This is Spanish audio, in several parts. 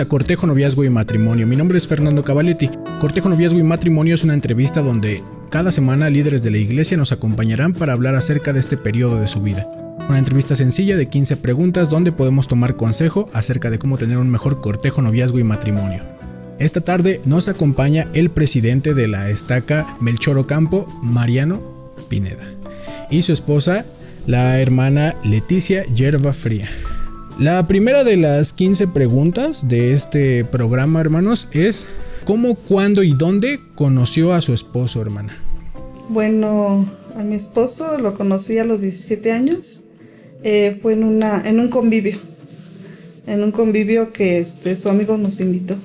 a Cortejo, Noviazgo y Matrimonio. Mi nombre es Fernando Cavaletti. Cortejo, Noviazgo y Matrimonio es una entrevista donde cada semana líderes de la iglesia nos acompañarán para hablar acerca de este periodo de su vida. Una entrevista sencilla de 15 preguntas donde podemos tomar consejo acerca de cómo tener un mejor cortejo, noviazgo y matrimonio. Esta tarde nos acompaña el presidente de la estaca Melchor Ocampo, Mariano Pineda, y su esposa, la hermana Leticia Yerba Fría. La primera de las 15 preguntas de este programa, hermanos, es ¿cómo, cuándo y dónde conoció a su esposo, hermana? Bueno, a mi esposo lo conocí a los 17 años. Fue en un convivio. En un convivio que su amigo nos invitó.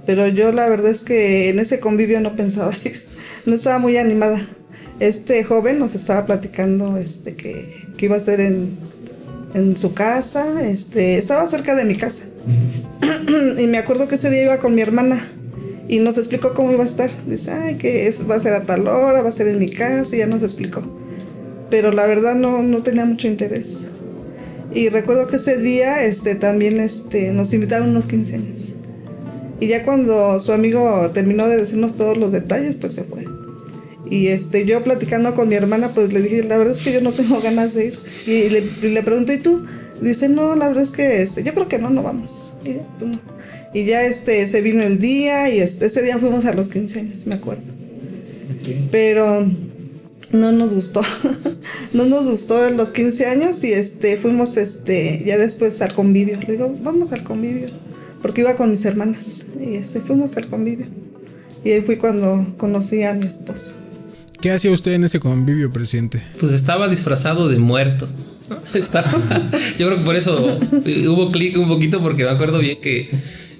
Pero yo la verdad es que en ese convivio no pensaba ir. No estaba muy animada. Este joven nos estaba platicando que iba a ser en su casa. Estaba cerca de mi casa. Y me acuerdo que ese día iba con mi hermana y nos explicó cómo iba a estar. Dice, va a ser a tal hora, va a ser en mi casa, y ya nos explicó. Pero la verdad no tenía mucho interés. Y recuerdo que ese día también nos invitaron a unos 15 años. Y ya cuando su amigo terminó de decirnos todos los detalles, pues se fue. Y yo platicando con mi hermana, pues le dije, la verdad es que yo no tengo ganas de ir. Y le pregunté, ¿y tú? Dice, no, la verdad es que yo creo que no vamos. Y ya, pues no. Y ya se vino el día y ese día fuimos a los 15 años, me acuerdo. Okay. Pero no nos gustó. No nos gustó en los 15 años y fuimos ya después al convivio. Le digo, vamos al convivio, porque iba con mis hermanas y fuimos al convivio. Y ahí fui cuando conocí a mi esposo. ¿Qué hacía usted en ese convivio, presidente? Pues estaba disfrazado de muerto. Yo creo que por eso hubo clic un poquito, porque me acuerdo bien que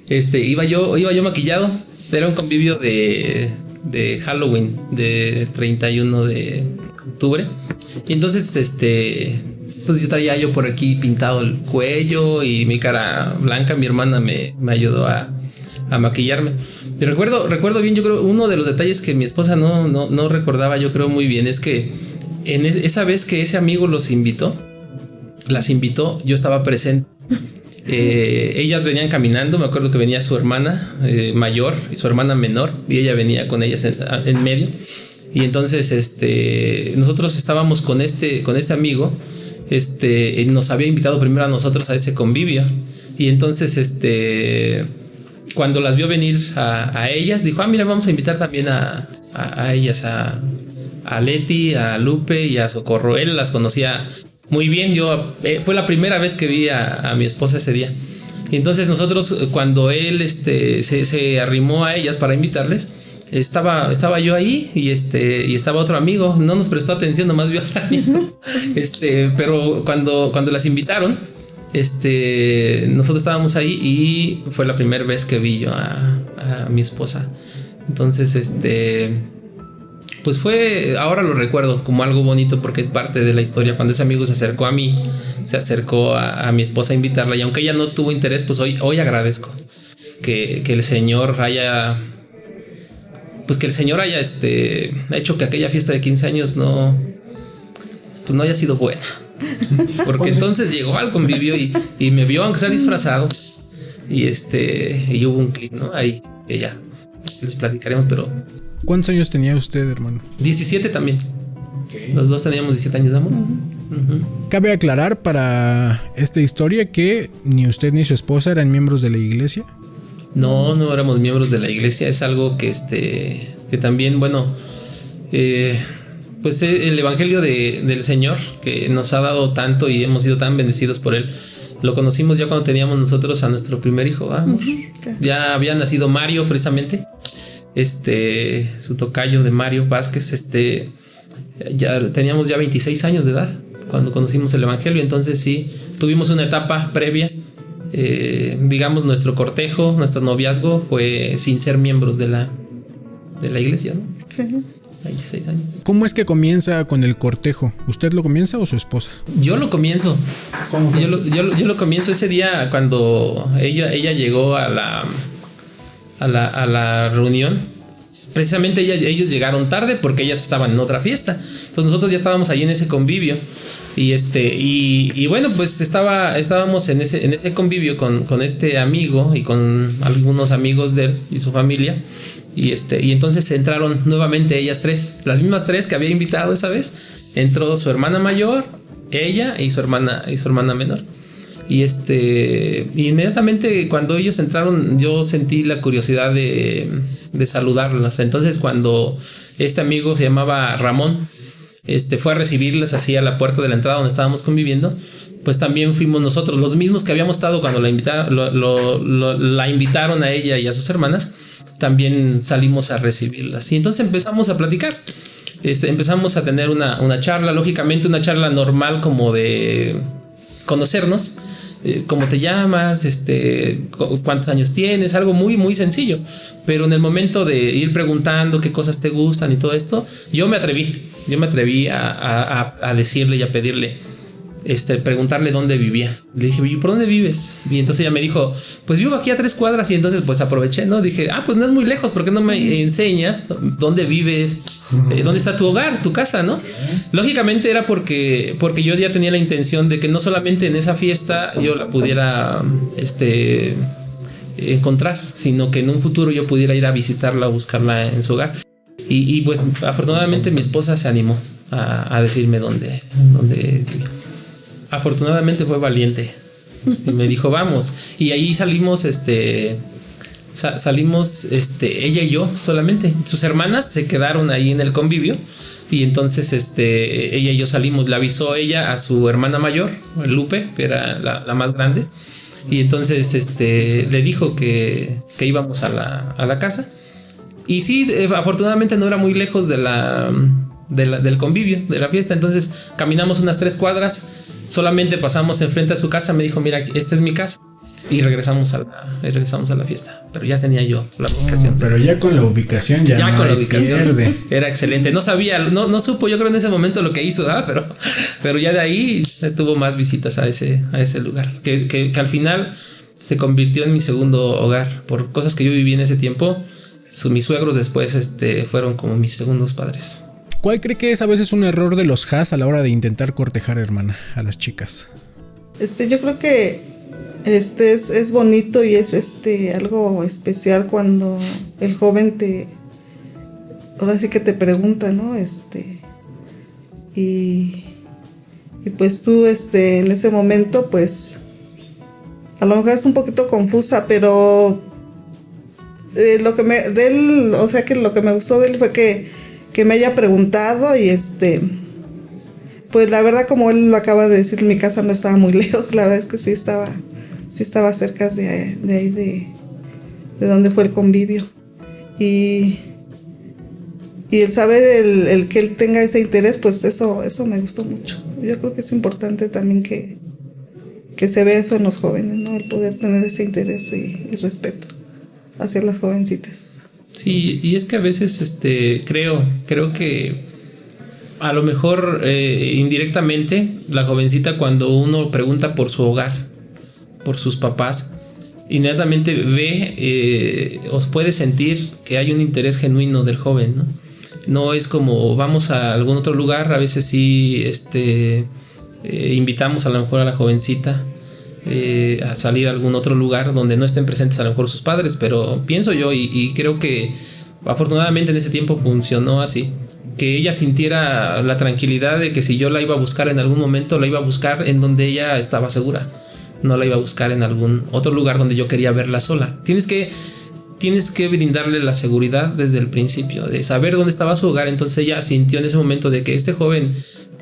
iba yo maquillado. Era un convivio de Halloween, de 31 de octubre. Y entonces pues yo traía por aquí pintado el cuello y mi cara blanca. Mi hermana me ayudó a maquillarme. Y recuerdo bien, yo creo, uno de los detalles que mi esposa no recordaba, yo creo muy bien, es que en esa vez que ese amigo las invitó, yo estaba presente. Ellas venían caminando, me acuerdo que venía su hermana mayor y su hermana menor, y ella venía con ellas en medio. Y entonces nosotros estábamos con este amigo. Nos había invitado primero a nosotros a ese convivio. Y entonces cuando las vio venir a ellas, dijo, mira, vamos a invitar también a ellas, a Leti, a Lupe y a Socorro. Él las conocía muy bien. Fue la primera vez que vi a mi esposa ese día. Y entonces nosotros, cuando él se arrimó a ellas para invitarles, estaba yo ahí y estaba otro amigo. No nos prestó atención, nomás vio al amigo. Pero cuando las invitaron, nosotros estábamos ahí y fue la primera vez que vi yo a mi esposa. Entonces pues ahora lo recuerdo como algo bonito, porque es parte de la historia. Cuando ese amigo se acercó a mí, se acercó a mi esposa a invitarla, y aunque ella no tuvo interés, pues hoy agradezco que el Señor haya hecho que aquella fiesta de 15 años no haya sido buena. Porque entonces llegó al convivio y me vio, aunque sea disfrazado, y hubo un clic, ¿no? Ahí, que ya les platicaremos, pero... ¿Cuántos años tenía usted, hermano? 17 también. Okay. Los dos teníamos 17 años de amor. Cabe aclarar para esta historia que ni usted ni su esposa eran miembros de la iglesia. No éramos miembros de la iglesia. Es algo que también, bueno, pues el evangelio del Señor, que nos ha dado tanto y hemos sido tan bendecidos por él, lo conocimos ya cuando teníamos nosotros a nuestro primer hijo, amor. Ya había nacido Mario, precisamente, su tocayo de Mario Vázquez. Ya teníamos 26 años de edad cuando conocimos el evangelio. Entonces sí, tuvimos una etapa previa. Digamos, nuestro cortejo, nuestro noviazgo fue sin ser miembros de la iglesia, ¿no? Sí. 26 años. ¿Cómo es que comienza con el cortejo? ¿Usted lo comienza o su esposa? Yo lo comienzo. ¿Cómo? Yo lo comienzo ese día cuando ella llegó a la reunión. precisamente ellos llegaron tarde porque ellas estaban en otra fiesta. Entonces nosotros ya estábamos ahí en ese convivio. Y bueno, pues estábamos en ese convivio con este amigo y con algunos amigos de él y su familia. Y entonces entraron nuevamente ellas tres, las mismas tres que había invitado esa vez. Entró su hermana mayor, ella y su hermana menor. Y inmediatamente cuando ellos entraron, yo sentí la curiosidad de saludarlas. Entonces, cuando este amigo se llamaba Ramón, fue a recibirlas así a la puerta de la entrada donde estábamos conviviendo, pues también fuimos nosotros, los mismos que habíamos estado cuando la invitaron a ella y a sus hermanas, también salimos a recibirlas. Y entonces empezamos a platicar. Empezamos a tener una charla, lógicamente una charla normal como de conocernos. ¿Cómo te llamas? ¿Cuántos años tienes? Algo muy, muy sencillo. Pero en el momento de ir preguntando qué cosas te gustan y todo esto, yo me atreví a decirle y a pedirle, preguntarle dónde vivía. Le dije, ¿y por dónde vives? Y entonces ella me dijo, pues vivo aquí a 3 cuadras. Y entonces pues aproveché, ¿no? Dije, pues no es muy lejos, ¿por qué no me enseñas dónde vives? ¿Dónde está tu hogar, tu casa, no? Lógicamente era porque yo ya tenía la intención de que no solamente en esa fiesta yo la pudiera encontrar, sino que en un futuro yo pudiera ir a visitarla o buscarla en su hogar. Y pues afortunadamente mi esposa se animó a decirme dónde vivía. Afortunadamente fue valiente y me dijo, vamos. Y ahí salimos, ella y yo solamente. Sus hermanas se quedaron ahí en el convivio. Y entonces ella y yo salimos. Le avisó ella a su hermana mayor, Lupe, que era la más grande. Y entonces le dijo que íbamos a la casa. Y sí, afortunadamente no era muy lejos del convivio, de la fiesta. Entonces caminamos unas 3 cuadras. Solamente pasamos enfrente a su casa. Me dijo, mira, esta es mi casa. Y regresamos a la fiesta. Pero ya tenía yo la ubicación. Pero ya con la ubicación ya no con la ubicación pierde. Era excelente. No sabía, no supo yo creo en ese momento lo que hizo, pero ya de ahí tuvo más visitas a ese lugar. Que al final se convirtió en mi segundo hogar. Por cosas que yo viví en ese tiempo. Mis suegros después fueron como mis segundos padres. ¿Cuál cree que es a veces un error de los Haas a la hora de intentar cortejar, hermana, a las chicas? Yo creo que es bonito y es algo especial cuando el joven ahora sí que te pregunta, ¿no? Y pues tú en ese momento pues a lo mejor es un poquito confusa, pero lo que me gustó de él fue que me haya preguntado y pues la verdad, como él lo acaba de decir, mi casa no estaba muy lejos. La verdad es que sí estaba cerca de ahí de donde fue el convivio. Y el saber el que él tenga ese interés, pues eso me gustó mucho. Yo creo que es importante también que se vea eso en los jóvenes, ¿no? El poder tener ese interés y respeto hacia las jovencitas. Sí, y es que a veces creo que a lo mejor indirectamente la jovencita, cuando uno pregunta por su hogar, por sus papás, inmediatamente ve os puede sentir que hay un interés genuino del joven, ¿no? No es como vamos a algún otro lugar, a veces sí invitamos a lo mejor a la jovencita a salir a algún otro lugar donde no estén presentes a lo mejor sus padres, pero pienso yo y creo que afortunadamente en ese tiempo funcionó así, que ella sintiera la tranquilidad de que si yo la iba a buscar en algún momento, la iba a buscar en donde ella estaba segura, no la iba a buscar en algún otro lugar donde yo quería verla sola. Tienes que brindarle la seguridad desde el principio, de saber dónde estaba su hogar. Entonces ella sintió en ese momento de que este joven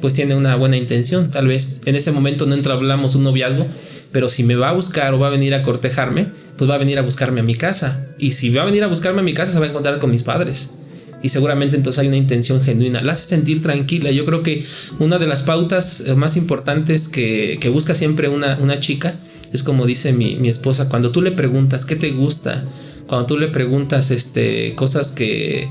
pues tiene una buena intención. Tal vez en ese momento no entablamos un noviazgo, pero si me va a buscar o va a venir a cortejarme, pues va a venir a buscarme a mi casa. Y si va a venir a buscarme a mi casa, se va a encontrar con mis padres. Y seguramente entonces hay una intención genuina. La hace sentir tranquila. Yo creo que una de las pautas más importantes que busca siempre una chica es como dice mi esposa, cuando tú le preguntas qué te gusta, cuando tú le preguntas cosas que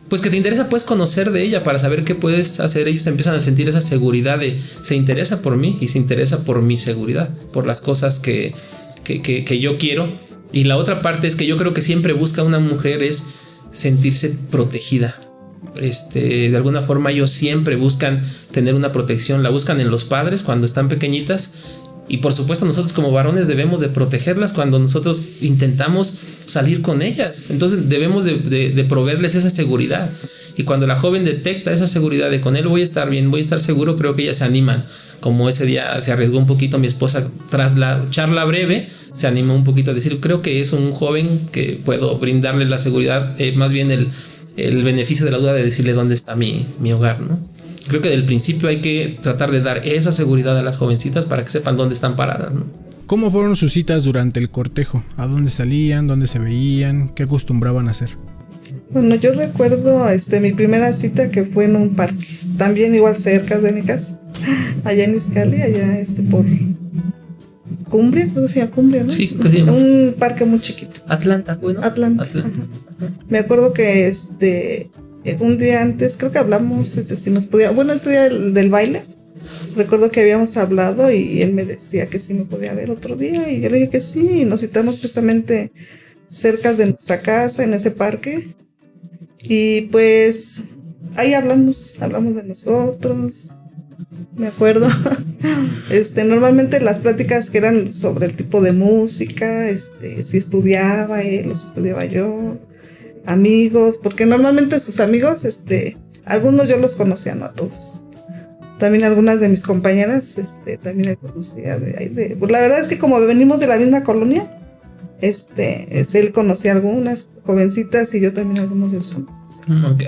te interesa, puedes conocer de ella para saber qué puedes hacer. Ellos empiezan a sentir esa seguridad de se interesa por mí y se interesa por mi seguridad, por las cosas que yo quiero. Y la otra parte es que yo creo que siempre busca una mujer es sentirse protegida. De alguna forma ellos siempre buscan tener una protección, la buscan en los padres cuando están pequeñitas, y por supuesto nosotros como varones debemos de protegerlas cuando nosotros intentamos salir con ellas. Entonces debemos de proveerles esa seguridad, y cuando la joven detecta esa seguridad de con él voy a estar bien, voy a estar seguro, creo que ellas se animan. Como ese día se arriesgó un poquito mi esposa, tras la charla breve se animó un poquito a decir, creo que es un joven que puedo brindarle la seguridad, más bien el beneficio de la duda de decirle dónde está mi hogar, ¿no? Creo que del principio hay que tratar de dar esa seguridad a las jovencitas para que sepan dónde están paradas, ¿no? ¿Cómo fueron sus citas durante el cortejo? ¿A dónde salían? ¿Dónde se veían? ¿Qué acostumbraban a hacer? Bueno, yo recuerdo mi primera cita que fue en un parque, también igual cerca de mi casa, allá en Izcalli, allá por Cumbria, creo que se llama Cumbria, ¿no? Sí, creo que se llama. Un parque muy chiquito. Atlanta, bueno. Atlanta. Me acuerdo que un día antes, creo que hablamos, si nos podía, bueno, ese día del baile, recuerdo que habíamos hablado y él me decía que sí me podía ver otro día, y yo le dije que sí, y nos citamos precisamente cerca de nuestra casa, en ese parque, y pues ahí hablamos de nosotros, me acuerdo. Normalmente las pláticas que eran sobre el tipo de música, si estudiaba él o si estudiaba yo, amigos, porque normalmente sus amigos, algunos yo los conocía, no a todos. También algunas de mis compañeras, también me conocía de ahí. Pues la verdad es que como venimos de la misma colonia, él conocía algunas jovencitas y yo también algunos de los amigos.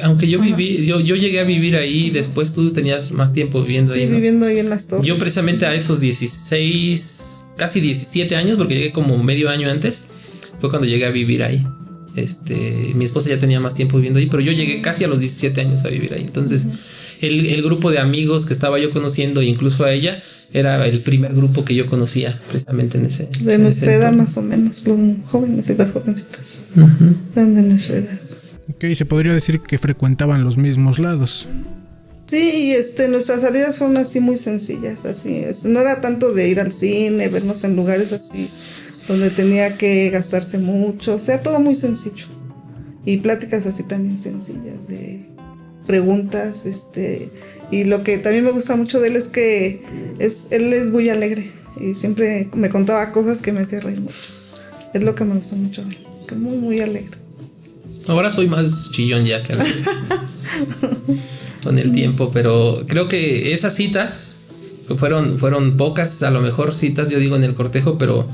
Aunque yo viví, yo llegué a vivir ahí, después tú tenías más tiempo viviendo ahí. Sí, ¿no? Viviendo ahí en Las Torres. Yo precisamente a esos 16, casi 17 años, porque llegué como medio año antes, fue cuando llegué a vivir ahí. Mi esposa ya tenía más tiempo viviendo ahí, pero yo llegué casi a los 17 años a vivir ahí. Entonces, el grupo de amigos que estaba yo conociendo, incluso a ella, era el primer grupo que yo conocía precisamente en ese. De nuestra edad, más o menos, los jóvenes y las jovencitas. Eran de nuestra edad. Ok, se podría decir que frecuentaban los mismos lados. Sí, y nuestras salidas fueron así muy sencillas, así. No era tanto de ir al cine, vernos en lugares así donde tenía que gastarse mucho, o sea, todo muy sencillo. Y pláticas así también sencillas, de preguntas, y lo que también me gusta mucho de él es que él es muy alegre y siempre me contaba cosas que me hacían reír mucho. Es lo que me gusta mucho de él, que es muy, muy alegre. Ahora soy más chillón ya que alegre con el tiempo, pero creo que esas citas fueron pocas, a lo mejor citas, yo digo, en el cortejo, pero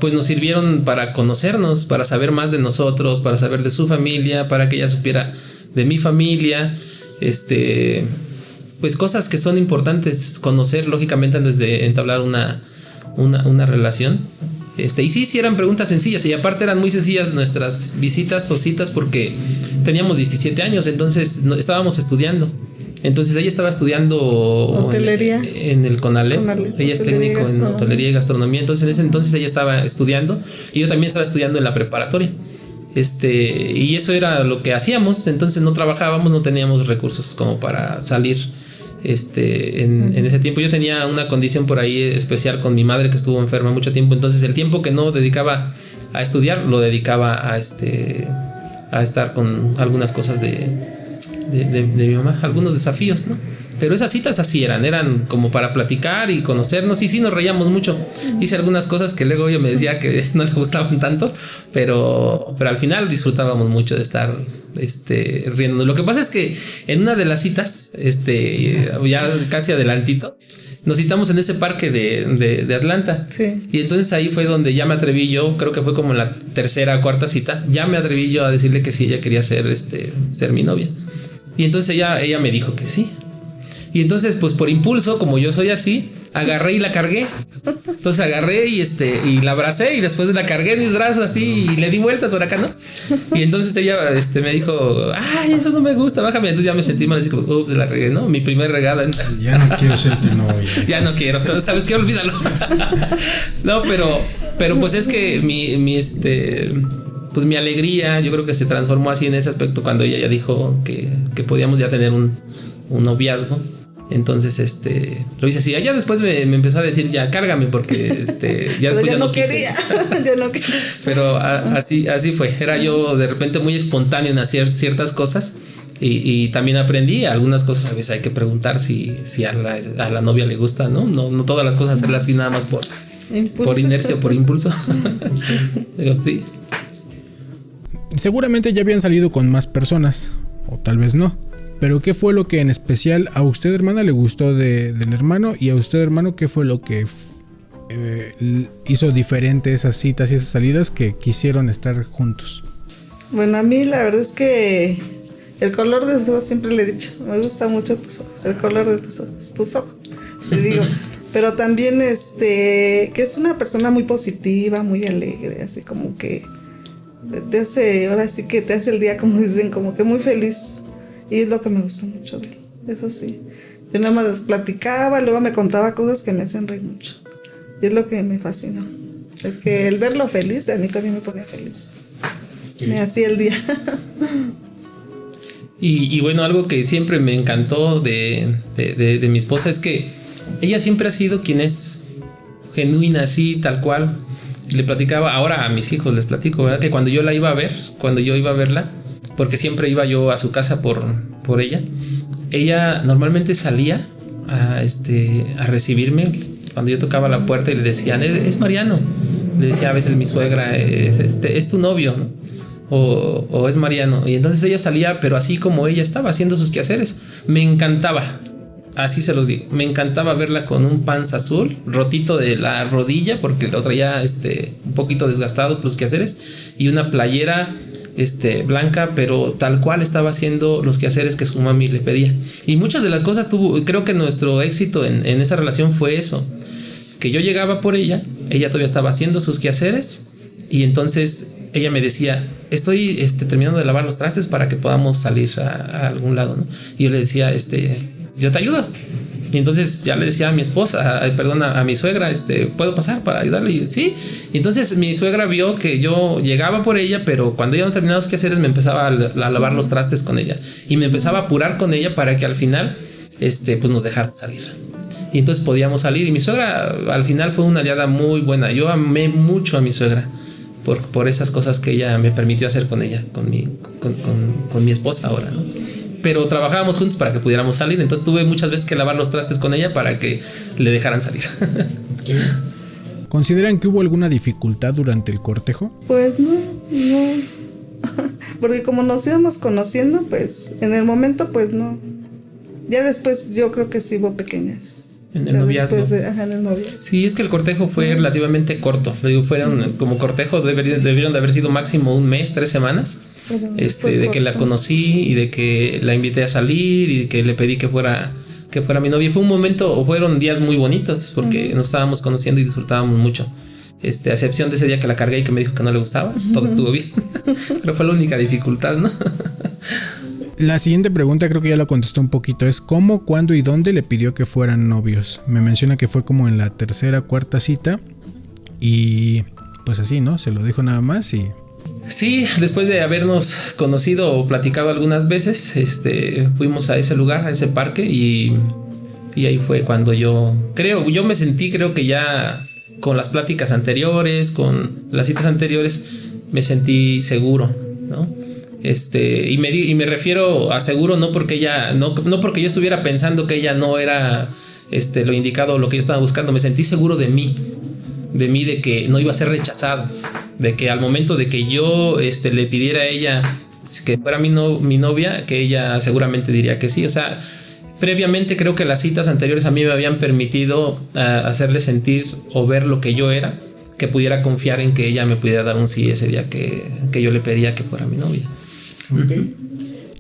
pues nos sirvieron para conocernos, para saber más de nosotros, para saber de su familia, para que ella supiera de mi familia, pues cosas que son importantes conocer, lógicamente, antes de entablar una relación. Y sí eran preguntas sencillas, y aparte eran muy sencillas nuestras visitas o citas porque teníamos 17 años, entonces estábamos estudiando. Entonces ella estaba estudiando hotelería en el CONALEP. Ella es técnico en hotelería y gastronomía. Entonces en ese entonces ella estaba estudiando y yo también estaba estudiando en la preparatoria. Y eso era lo que hacíamos. Entonces no trabajábamos, no teníamos recursos como para salir. En ese tiempo yo tenía una condición por ahí especial con mi madre, que estuvo enferma mucho tiempo. Entonces el tiempo que no dedicaba a estudiar lo dedicaba a estar con algunas cosas de mi mamá, algunos desafíos, ¿no? Pero esas citas así eran como para platicar y conocernos, y sí nos reíamos mucho. Hice algunas cosas que luego ella me decía que no le gustaban tanto, pero al final disfrutábamos mucho de estar riéndonos. Lo que pasa es que en una de las citas, ya casi adelantito, nos citamos en ese parque de Atlanta. Sí. Y entonces ahí fue donde ya me atreví yo, creo que fue como en la tercera o cuarta cita, ya me atreví yo a decirle que sí, ella quería ser mi novia. Y entonces ella me dijo que sí. Y entonces, pues por impulso, como yo soy así, agarré y la cargué. Entonces agarré y la abracé, y después la cargué en mis brazos así y le di vueltas por acá, ¿no? Y entonces ella me dijo, ay, eso no me gusta, bájame. Entonces ya me sentí mal, así como, ups, la regué, ¿no? Mi primer regada. Ya no quiero ser tu novia. Ya no quiero, pero ¿sabes qué? Olvídalo. No, pero pues es que pues mi alegría, yo creo que se transformó así en ese aspecto cuando ella ya dijo que podíamos ya tener un noviazgo. Entonces, lo hice así. Ya después me empezó a decir, ya, cárgame, porque ya después ya no quería. Ya no quería. Pero así fue. Era yo de repente muy espontáneo en hacer ciertas cosas. Y también aprendí algunas cosas. A veces hay que preguntar si a la novia le gusta, ¿no? No todas las cosas hacerlas así nada más por inercia o por impulso. Pero sí. Seguramente ya habían salido con más personas, o tal vez no. Pero ¿qué fue lo que en especial a usted, hermana, le gustó del hermano? Y a usted, hermano, ¿qué fue lo que hizo diferente esas citas y esas salidas que quisieron estar juntos? Bueno, a mí la verdad es que el color de tus ojos, siempre le he dicho, me gusta mucho tus ojos, el color de tus ojos, le digo. Pero también que es una persona muy positiva, muy alegre, así como que ahora sí que te hace el día, como dicen, como que muy feliz. Y es lo que me gustó mucho de él, eso sí. Yo nada más les platicaba, luego me contaba cosas que me hacen reír mucho. Y es lo que me fascinó. El verlo feliz, a mí también me ponía feliz. Sí. Me hacía el día. Y bueno, algo que siempre me encantó de mi esposa es que ella siempre ha sido quien es, genuina, así, tal cual. Le platicaba, ahora a mis hijos les platico, ¿verdad? Que cuando yo iba a verla, porque siempre iba yo a su casa por ella normalmente salía a recibirme cuando yo tocaba la puerta y le decían, es Mariano. Le decía a veces mi suegra, es tu novio, ¿no? O es Mariano. Y entonces ella salía, pero así como ella estaba haciendo sus quehaceres. Me encantaba, así se los digo, me encantaba verla con un pants azul, rotito de la rodilla, porque lo traía un poquito desgastado por los quehaceres, y una playera blanca, pero tal cual estaba haciendo los quehaceres que su mami le pedía. Y muchas de las cosas creo que nuestro éxito en esa relación fue eso, que yo llegaba por ella todavía estaba haciendo sus quehaceres, y entonces ella me decía, estoy terminando de lavar los trastes para que podamos salir a algún lado, ¿no? Y yo le decía, yo te ayudo. Y entonces ya le decía a mi esposa, a mi suegra, ¿puedo pasar para ayudarle? Y sí. Y entonces mi suegra vio que yo llegaba por ella, pero cuando ella no terminaba los quehaceres me empezaba a lavar los trastes con ella. Y me empezaba a apurar con ella para que al final, pues nos dejaran salir. Y entonces podíamos salir. Y mi suegra al final fue una aliada muy buena. Yo amé mucho a mi suegra por esas cosas que ella me permitió hacer con ella, con mi esposa ahora, ¿no? Pero trabajábamos juntos para que pudiéramos salir. Entonces tuve muchas veces que lavar los trastes con ella para que le dejaran salir. ¿Consideran que hubo alguna dificultad durante el cortejo? Pues no. Porque como nos íbamos conociendo, pues en el momento pues no. Ya después yo creo que sí hubo pequeñas. En el noviazgo. En el noviazgo. Sí, es que el cortejo fue relativamente corto. Fueron como cortejo, debieron de haber sido máximo un mes, 3 semanas. De que la conocí y de que la invité a salir y de que le pedí que fuera mi novia. Fue un momento, o fueron días muy bonitos porque nos estábamos conociendo y disfrutábamos mucho. A excepción de ese día que la cargué y que me dijo que no le gustaba, todo estuvo bien. Pero fue la única dificultad, ¿no? La siguiente pregunta creo que ya lo contestó un poquito. Es ¿cómo, cuándo y dónde le pidió que fueran novios? Me menciona que fue como en la 3ª, 4ª cita. Y pues así, ¿no? Se lo dijo nada más y... Sí, después de habernos conocido o platicado algunas veces, fuimos a ese lugar, a ese parque, y ahí fue cuando yo me sentí, creo que ya con las pláticas anteriores, con las citas anteriores, me sentí seguro, ¿no? Y me refiero a seguro no porque ella, no porque yo estuviera pensando que ella no era lo indicado o lo que yo estaba buscando. Me sentí seguro de mí, de que no iba a ser rechazado, de que al momento de que yo le pidiera a ella que fuera mi novia, que ella seguramente diría que sí. O sea, previamente creo que las citas anteriores a mí me habían permitido hacerle sentir o ver lo que yo era, que pudiera confiar en que ella me pudiera dar un sí ese día que yo le pedía que fuera mi novia. Okay.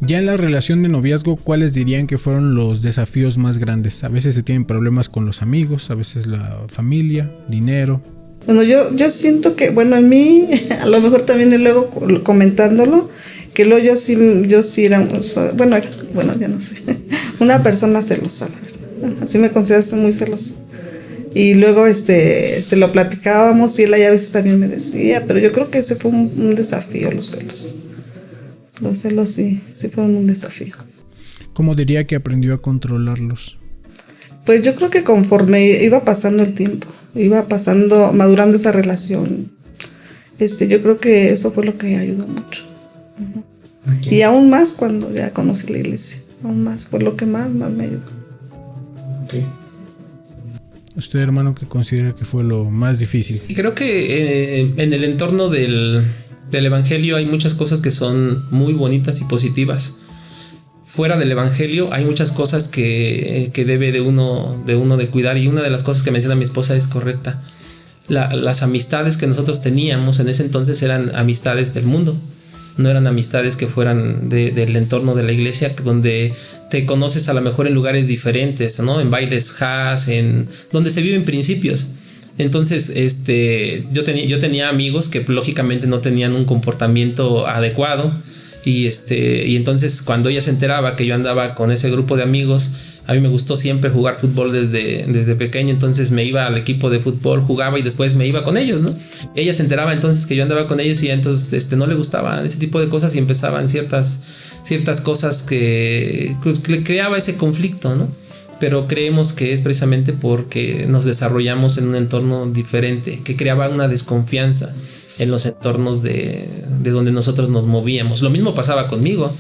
Ya en la relación de noviazgo, ¿cuáles dirían que fueron los desafíos más grandes? A veces se tienen problemas con los amigos, a veces la familia, dinero. Bueno, yo siento que, bueno, en mí, a lo mejor también y luego comentándolo, que luego yo sí era, bueno, ya no sé, una persona celosa, la verdad. Así me considero muy celosa. Y luego lo platicábamos y él a veces también me decía, pero yo creo que ese fue un desafío, los celos. Los celos sí fueron un desafío. ¿Cómo diría que aprendió a controlarlos? Pues yo creo que conforme iba pasando el tiempo, madurando esa relación, yo creo que eso fue lo que ayudó mucho. Okay. Y aún más cuando ya conocí la iglesia, aún más fue lo que más me ayudó. Okay. ¿Usted, hermano, qué considera que fue lo más difícil? Creo que en el entorno del evangelio hay muchas cosas que son muy bonitas y positivas. Fuera del evangelio hay muchas cosas que debe de uno de cuidar, y una de las cosas que menciona mi esposa es correcta. Las amistades que nosotros teníamos en ese entonces eran amistades del mundo, no eran amistades que fueran del entorno de la iglesia, donde te conoces a lo mejor en lugares diferentes, ¿no? En bailes jazz, donde se viven principios. Entonces, yo tenía amigos que lógicamente no tenían un comportamiento adecuado. Y entonces cuando ella se enteraba que yo andaba con ese grupo de amigos, a mí me gustó siempre jugar fútbol desde pequeño, entonces me iba al equipo de fútbol, jugaba y después me iba con ellos, ¿no? Ella se enteraba entonces que yo andaba con ellos y entonces no le gustaban ese tipo de cosas y empezaban ciertas cosas que creaba ese conflicto, ¿no? Pero creemos que es precisamente porque nos desarrollamos en un entorno diferente, que creaba una desconfianza en los entornos de donde nosotros nos movíamos. Lo mismo pasaba conmigo.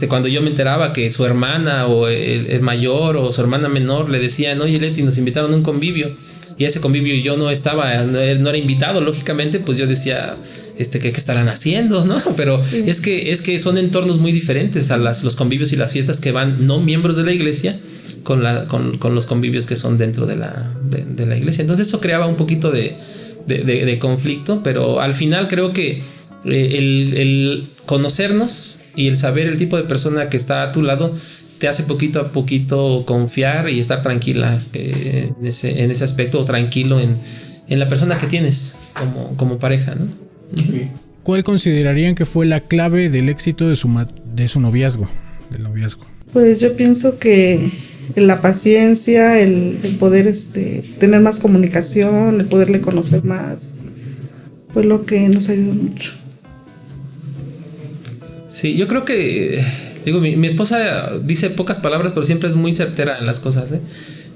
Cuando yo me enteraba que su hermana o el mayor o su hermana menor le decían, oye Leti, nos invitaron a un convivio, y ese convivio yo no era invitado, lógicamente, pues yo decía, ¿qué estarán haciendo? ¿No? Pero sí. es que son entornos muy diferentes a los convivios y las fiestas que van no miembros de la iglesia con los convivios que son dentro de la iglesia. Entonces eso creaba un poquito de conflicto, pero al final creo que el conocernos y el saber el tipo de persona que está a tu lado te hace poquito a poquito confiar y estar tranquila en ese aspecto, o tranquilo en la persona que tienes como pareja, ¿no? Okay. ¿Cuál considerarían que fue la clave del éxito de su noviazgo? Del noviazgo. Pues yo pienso que la paciencia, el poder tener más comunicación, el poderle conocer más, fue lo que nos ayudó mucho. Sí, yo creo que, mi esposa dice pocas palabras, pero siempre es muy certera en las cosas, ¿eh?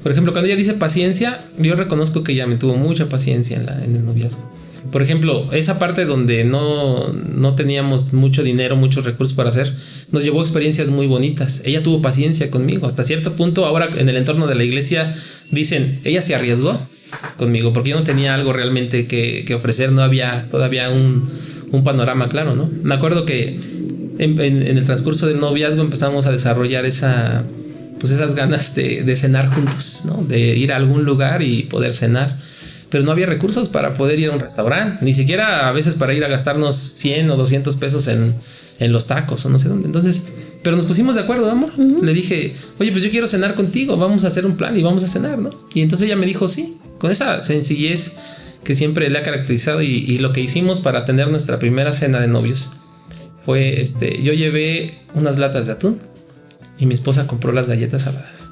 Por ejemplo, cuando ella dice paciencia, yo reconozco que ella me tuvo mucha paciencia en el noviazgo. Por ejemplo, esa parte donde no teníamos mucho dinero, muchos recursos para hacer, nos llevó experiencias muy bonitas. Ella tuvo paciencia conmigo. Hasta cierto punto, ahora en el entorno de la iglesia, dicen, ella se arriesgó conmigo, porque yo no tenía algo realmente que ofrecer, no había todavía un panorama claro, ¿no? Me acuerdo que en el transcurso del noviazgo empezamos a desarrollar esas ganas de cenar juntos, ¿no? De ir a algún lugar y poder cenar. Pero no había recursos para poder ir a un restaurante, ni siquiera a veces para ir a gastarnos 100 o 200 pesos en los tacos o no sé dónde. Entonces, pero nos pusimos de acuerdo, amor. Uh-huh. Le dije, oye, pues yo quiero cenar contigo, vamos a hacer un plan y vamos a cenar, ¿no? Y entonces ella me dijo sí, con esa sencillez que siempre le ha caracterizado, y lo que hicimos para tener nuestra primera cena de novios fue, yo llevé unas latas de atún y mi esposa compró las galletas saladas.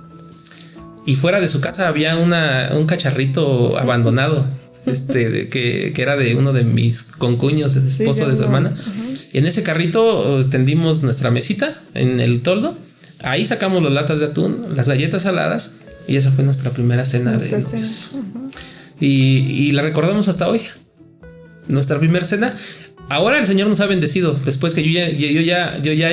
Y fuera de su casa había un cacharrito abandonado, que era de uno de mis concuños, el esposo sí, de su hermana. Uh-huh. Y en ese carrito tendimos nuestra mesita en el toldo. Ahí sacamos las latas de atún, las galletas saladas, y esa fue nuestra primera cena de novios. Uh-huh. Y la recordamos hasta hoy. Nuestra primera cena. Ahora el Señor nos ha bendecido. Después que yo ya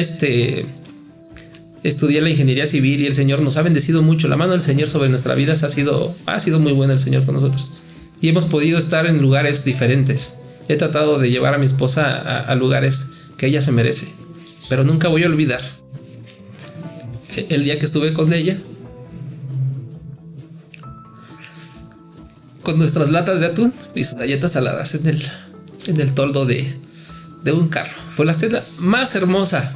estudié la ingeniería civil, y el Señor nos ha bendecido mucho. La mano del Señor sobre nuestra vida ha sido muy buena, el Señor con nosotros. Y hemos podido estar en lugares diferentes. He tratado de llevar a mi esposa a lugares que ella se merece. Pero nunca voy a olvidar el día que estuve con ella, con nuestras latas de atún y sus galletas saladas en el toldo de un carro. Fue la cena más hermosa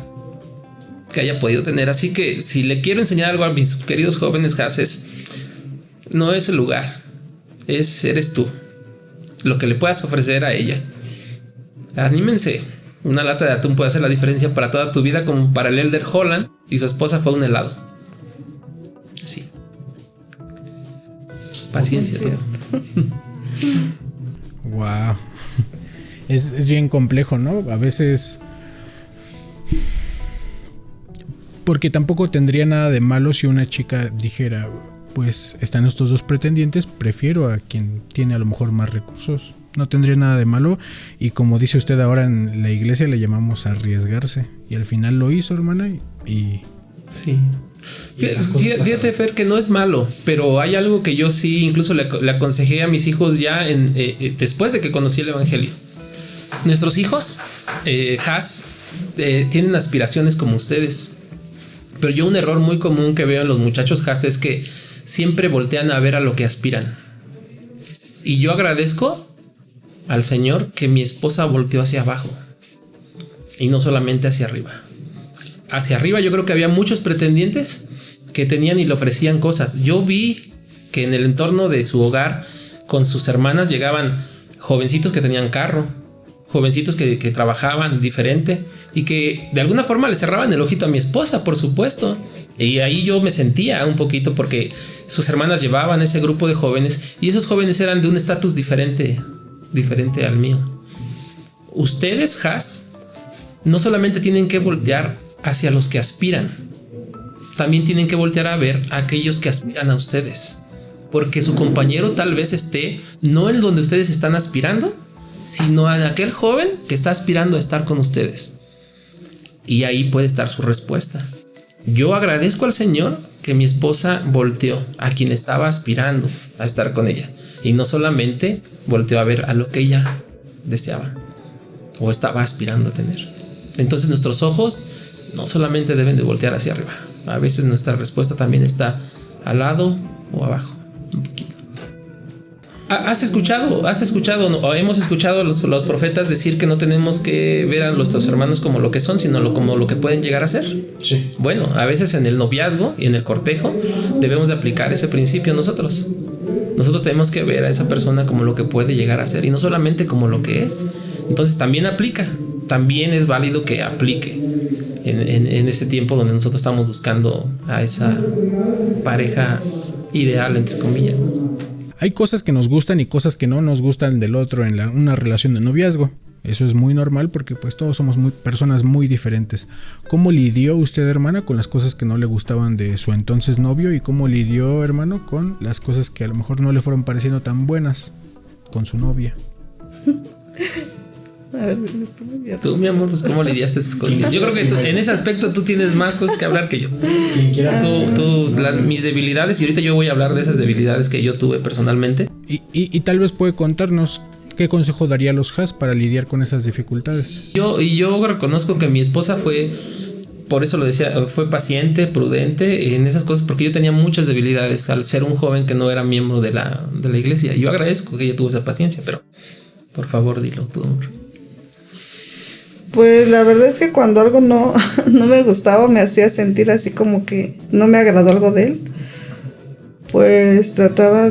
que haya podido tener. Así que si le quiero enseñar algo a mis queridos jóvenes jaces, no es el lugar, eres tú, lo que le puedas ofrecer a ella. Anímense. Una lata de atún puede hacer la diferencia para toda tu vida, como para el Elder Holland y su esposa fue un helado. Así. Paciencia. Wow. Es bien complejo, ¿no? A veces, porque tampoco tendría nada de malo si una chica dijera, pues están estos dos pretendientes, prefiero a quien tiene a lo mejor más recursos. No tendría nada de malo, y como dice usted ahora, en la iglesia le llamamos arriesgarse, y al final lo hizo, hermana, y sí. Fíjate, Fer, que no es malo, pero hay algo que yo sí incluso le aconsejé a mis hijos ya después de que conocí el evangelio. Nuestros hijos, tienen aspiraciones como ustedes, pero yo un error muy común que veo en los muchachos es que siempre voltean a ver a lo que aspiran. Y yo agradezco al Señor que mi esposa volteó hacia abajo y no solamente hacia arriba. Hacia arriba yo creo que había muchos pretendientes que tenían y le ofrecían cosas. Yo vi que en el entorno de su hogar con sus hermanas llegaban jovencitos que tenían carro, jovencitos que trabajaban diferente y que de alguna forma le cerraban el ojito a mi esposa, por supuesto. Y ahí yo me sentía un poquito porque sus hermanas llevaban ese grupo de jóvenes y esos jóvenes eran de un estatus diferente al mío. Ustedes, no solamente tienen que voltear hacia los que aspiran, también tienen que voltear a ver a aquellos que aspiran a ustedes, porque su compañero tal vez esté no en donde ustedes están aspirando, sino en aquel joven que está aspirando a estar con ustedes. Y ahí puede estar su respuesta. Yo agradezco al Señor que mi esposa volteó a quien estaba aspirando a estar con ella y no solamente volteó a ver a lo que ella deseaba o estaba aspirando a tener. Entonces nuestros ojos no solamente deben de voltear hacia arriba. A veces nuestra respuesta también está al lado o abajo, un poquito. ¿Has escuchado o hemos escuchado a los profetas decir que no tenemos que ver a nuestros hermanos como lo que son, sino como lo que pueden llegar a ser? Sí. Bueno, a veces en el noviazgo y en el cortejo debemos de aplicar ese principio nosotros. Nosotros tenemos que ver a esa persona como lo que puede llegar a ser y no solamente como lo que es. Entonces también es válido que aplique en ese tiempo donde nosotros estamos buscando a esa pareja ideal, entre comillas. Hay cosas que nos gustan y cosas que no nos gustan del otro en una relación de noviazgo. Eso es muy normal porque pues todos somos personas muy diferentes. ¿Cómo lidió usted, hermana, con las cosas que no le gustaban de su entonces novio? ¿Y cómo lidió, hermano, con las cosas que a lo mejor no le fueron pareciendo tan buenas con su novia? A ver, tú, mi amor, pues ¿cómo lidiaste con ello? Yo creo que en ese aspecto tú tienes más cosas que hablar que yo. Mis debilidades, y ahorita yo voy a hablar de esas debilidades que yo tuve personalmente. Y tal vez puede contarnos qué consejo daría a los para lidiar con esas dificultades. Yo reconozco que mi esposa por eso lo decía, fue paciente, prudente en esas cosas, porque yo tenía muchas debilidades al ser un joven que no era miembro de la iglesia. Yo agradezco que ella tuvo esa paciencia, pero por favor dilo tú, amor. Pues la verdad es que cuando algo no me gustaba, me hacía sentir así como que no me agradó algo de él, pues trataba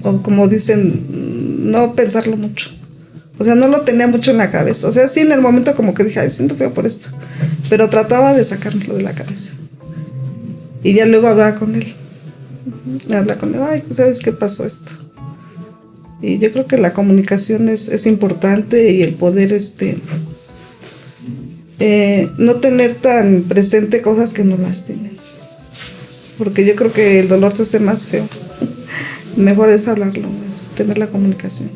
o como dicen, no pensarlo mucho. O sea, no lo tenía mucho en la cabeza. O sea, sí, en el momento como que dije, ay, siento feo por esto, pero trataba de sacármelo de la cabeza. Y ya luego hablaba con él. Ay, ¿sabes qué pasó esto? Y yo creo que la comunicación es importante y el poder no tener tan presente cosas que nos lastimen. Porque yo creo que el dolor se hace más feo. Mejor es hablarlo, es tener la comunicación.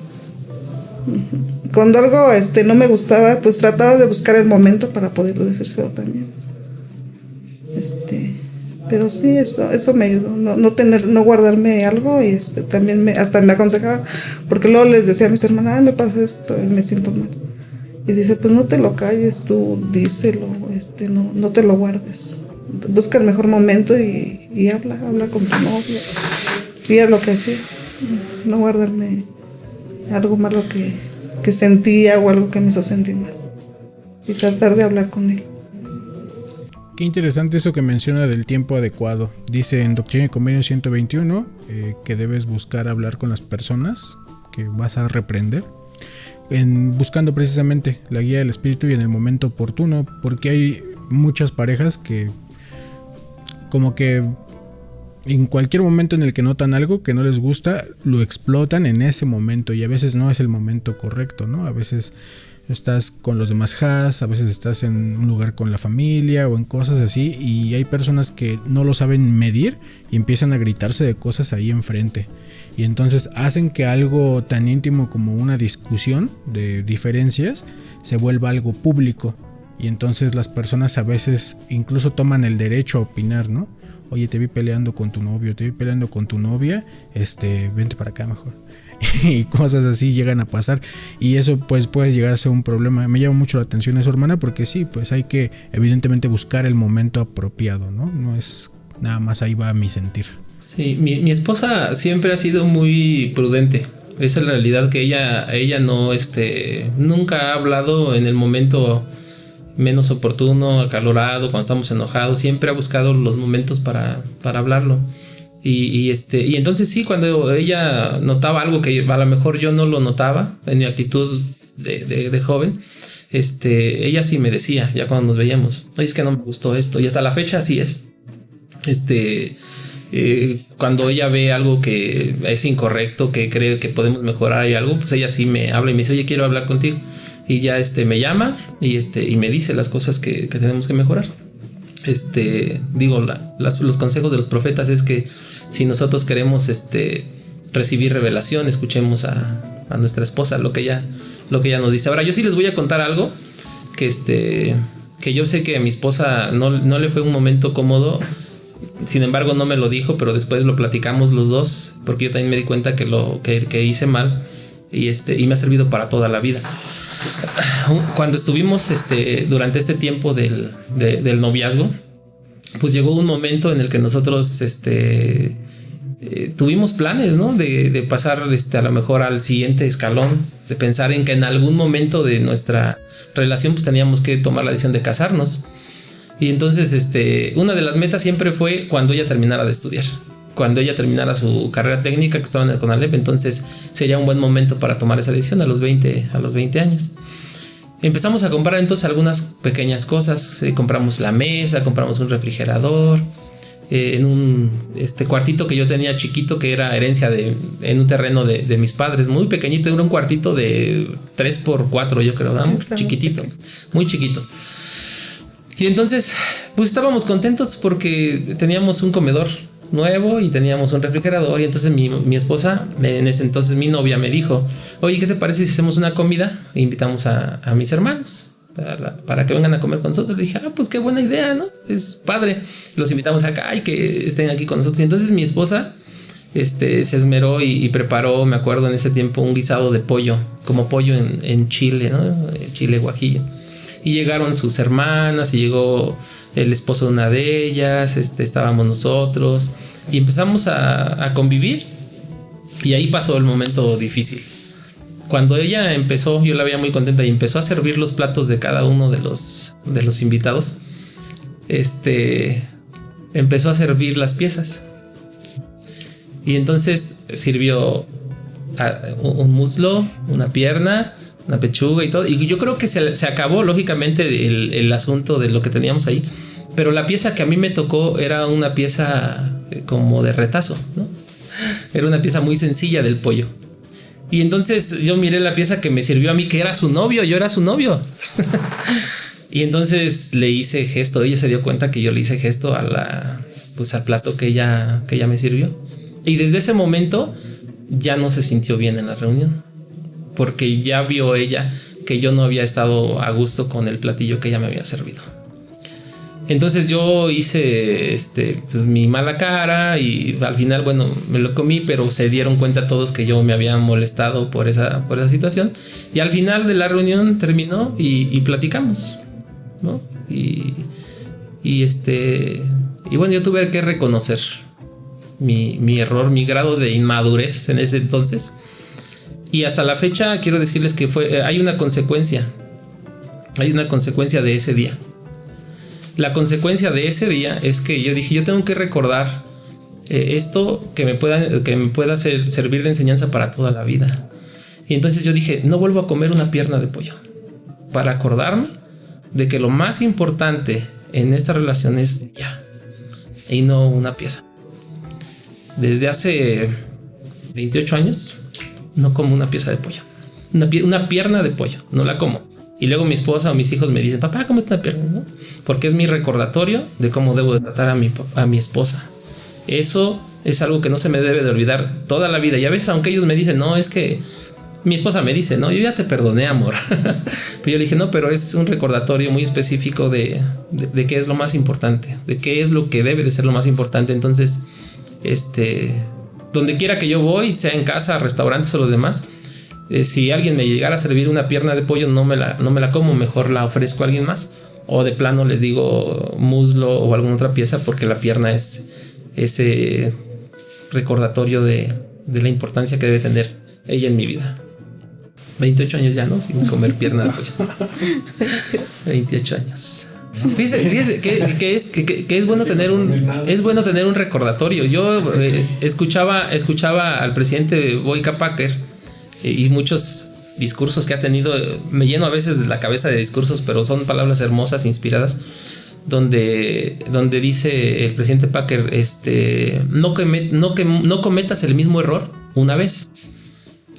Cuando algo no me gustaba, pues trataba de buscar el momento para poderlo decírselo también. Pero sí, eso me ayudó, no guardarme algo, y también hasta me aconsejaba, porque luego les decía a mis hermanas, me pasó esto y me siento mal. Y dice, pues no te lo calles, tú díselo, no te lo guardes. Busca el mejor momento y habla con tu novio. Y es lo que hacía, no guardarme algo malo que sentía o algo que me hizo sentir mal. Y tratar de hablar con él. Qué interesante eso que menciona del tiempo adecuado. Dice en Doctrina y Convenio 121 que debes buscar hablar con las personas que vas a reprender, buscando precisamente la guía del Espíritu y en el momento oportuno, porque hay muchas parejas que como que en cualquier momento en el que notan algo que no les gusta, lo explotan en ese momento, y a veces no es el momento correcto, ¿no? A veces estás con los demás has, a veces estás en un lugar con la familia o en cosas así, y hay personas que no lo saben medir y empiezan a gritarse de cosas ahí enfrente, y entonces hacen que algo tan íntimo como una discusión de diferencias se vuelva algo público, y entonces las personas a veces incluso toman el derecho a opinar, ¿no? Oye, te vi peleando con tu novio, te vi peleando con tu novia, vente para acá mejor. Y cosas así llegan a pasar, y eso pues puede llegar a ser un problema. Me llama mucho la atención eso, hermana, porque sí, pues hay que evidentemente buscar el momento apropiado, ¿no? No es nada más ahí va mi sentir. Sí, mi esposa siempre ha sido muy prudente. Esa es la realidad, que ella no, nunca ha hablado en el momento menos oportuno, acalorado, cuando estamos enojados. Siempre ha buscado los momentos para hablarlo. Y entonces sí, cuando ella notaba algo que a lo mejor yo no lo notaba en mi actitud de joven, ella sí me decía, ya cuando nos veíamos, oye, es que no me gustó esto, y hasta la fecha así es. Cuando ella ve algo que es incorrecto, que cree que podemos mejorar y algo, pues ella sí me habla y me dice, oye, quiero hablar contigo, y ya me llama y me dice las cosas que tenemos que mejorar. Los consejos de los profetas es que si nosotros queremos recibir revelación, escuchemos a nuestra esposa, lo que ella nos dice. Ahora, yo sí les voy a contar algo que yo sé que a mi esposa no le fue un momento cómodo. Sin embargo, no me lo dijo, pero después lo platicamos los dos, porque yo también me di cuenta que hice mal, y me ha servido para toda la vida. Cuando estuvimos durante este tiempo del noviazgo, pues llegó un momento en el que nosotros tuvimos planes, ¿no? De pasar a lo mejor al siguiente escalón, de pensar en que en algún momento de nuestra relación pues teníamos que tomar la decisión de casarnos. Y entonces una de las metas siempre fue cuando ella terminara de estudiar, cuando ella terminara su carrera técnica, que estaba en el CONALEP. Entonces sería un buen momento para tomar esa decisión a los 20 años. Empezamos a comprar entonces algunas pequeñas cosas. Compramos la mesa, compramos un refrigerador, en un cuartito que yo tenía chiquito, que era herencia en un terreno de mis padres, muy pequeñito. Era un cuartito de 3x4, yo creo, ¿no? Chiquitito, muy chiquito. Y entonces pues estábamos contentos porque teníamos un comedor nuevo y teníamos un refrigerador. Y entonces mi esposa, en ese entonces mi novia, me dijo, oye, ¿qué te parece si hacemos una comida e invitamos a mis hermanos para que vengan a comer con nosotros? Le dije, pues qué buena idea, ¿no? Es padre. Los invitamos acá y que estén aquí con nosotros. Y entonces mi esposa se esmeró y preparó, me acuerdo en ese tiempo, un guisado de pollo, como pollo en chile, ¿no? Chile guajillo. Y llegaron sus hermanas, y llegó el esposo de una de ellas, estábamos nosotros, y empezamos a convivir. Y ahí pasó el momento difícil. Cuando ella empezó, yo la veía muy contenta, y empezó a servir los platos de cada uno de los invitados. Empezó a servir las piezas. Y entonces sirvió un muslo, una pierna, una pechuga y todo. Y yo creo que se acabó lógicamente el asunto de lo que teníamos ahí. Pero la pieza que a mí me tocó era una pieza como de retazo, ¿no? Era una pieza muy sencilla del pollo. Y entonces yo miré la pieza que me sirvió a mí, que era su novio. Yo era su novio. Y entonces le hice gesto. Ella se dio cuenta que yo le hice gesto al plato que ella me sirvió. Y desde ese momento ya no se sintió bien en la reunión, porque ya vio ella que yo no había estado a gusto con el platillo que ella me había servido. Entonces yo hice mi mala cara, y al final, bueno, me lo comí, pero se dieron cuenta todos que yo me había molestado por esa situación. Y al final de la reunión terminó y platicamos, ¿no? Y bueno, yo tuve que reconocer mi error, mi grado de inmadurez en ese entonces. Y hasta la fecha quiero decirles que hay una consecuencia de ese día. La consecuencia de ese día es que yo dije, yo tengo que recordar esto que me pueda servir de enseñanza para toda la vida. Y entonces yo dije, no vuelvo a comer una pierna de pollo, para acordarme de que lo más importante en esta relación es ella y no una pieza. Desde hace 28 años no como una pieza de pollo. Una pierna de pollo, no la como. Y luego mi esposa o mis hijos me dicen, papá, cómete una pierna, ¿no? Porque es mi recordatorio de cómo debo de tratar a mi esposa. Eso es algo que no se me debe de olvidar toda la vida. Y a veces, aunque ellos me dicen, no, es que mi esposa me dice, no, yo ya te perdoné, amor. Pero yo le dije, no, pero es un recordatorio muy específico de qué es lo más importante, de qué es lo que debe de ser lo más importante. Entonces, donde quiera que yo voy, sea en casa, restaurantes o los demás, si alguien me llegara a servir una pierna de pollo, no me la como, mejor la ofrezco a alguien más. O de plano les digo muslo o alguna otra pieza, porque la pierna es ese recordatorio de la importancia que debe tener ella en mi vida. 28 años ya, ¿no? Sin comer pierna de pollo. 28 años. Fíjese que es bueno tener un recordatorio. Yo escuchaba al presidente Boyka Packer y muchos discursos que ha tenido. Me lleno a veces de la cabeza de discursos, pero son palabras hermosas, inspiradas, donde dice el presidente Packer, no cometas el mismo error una vez.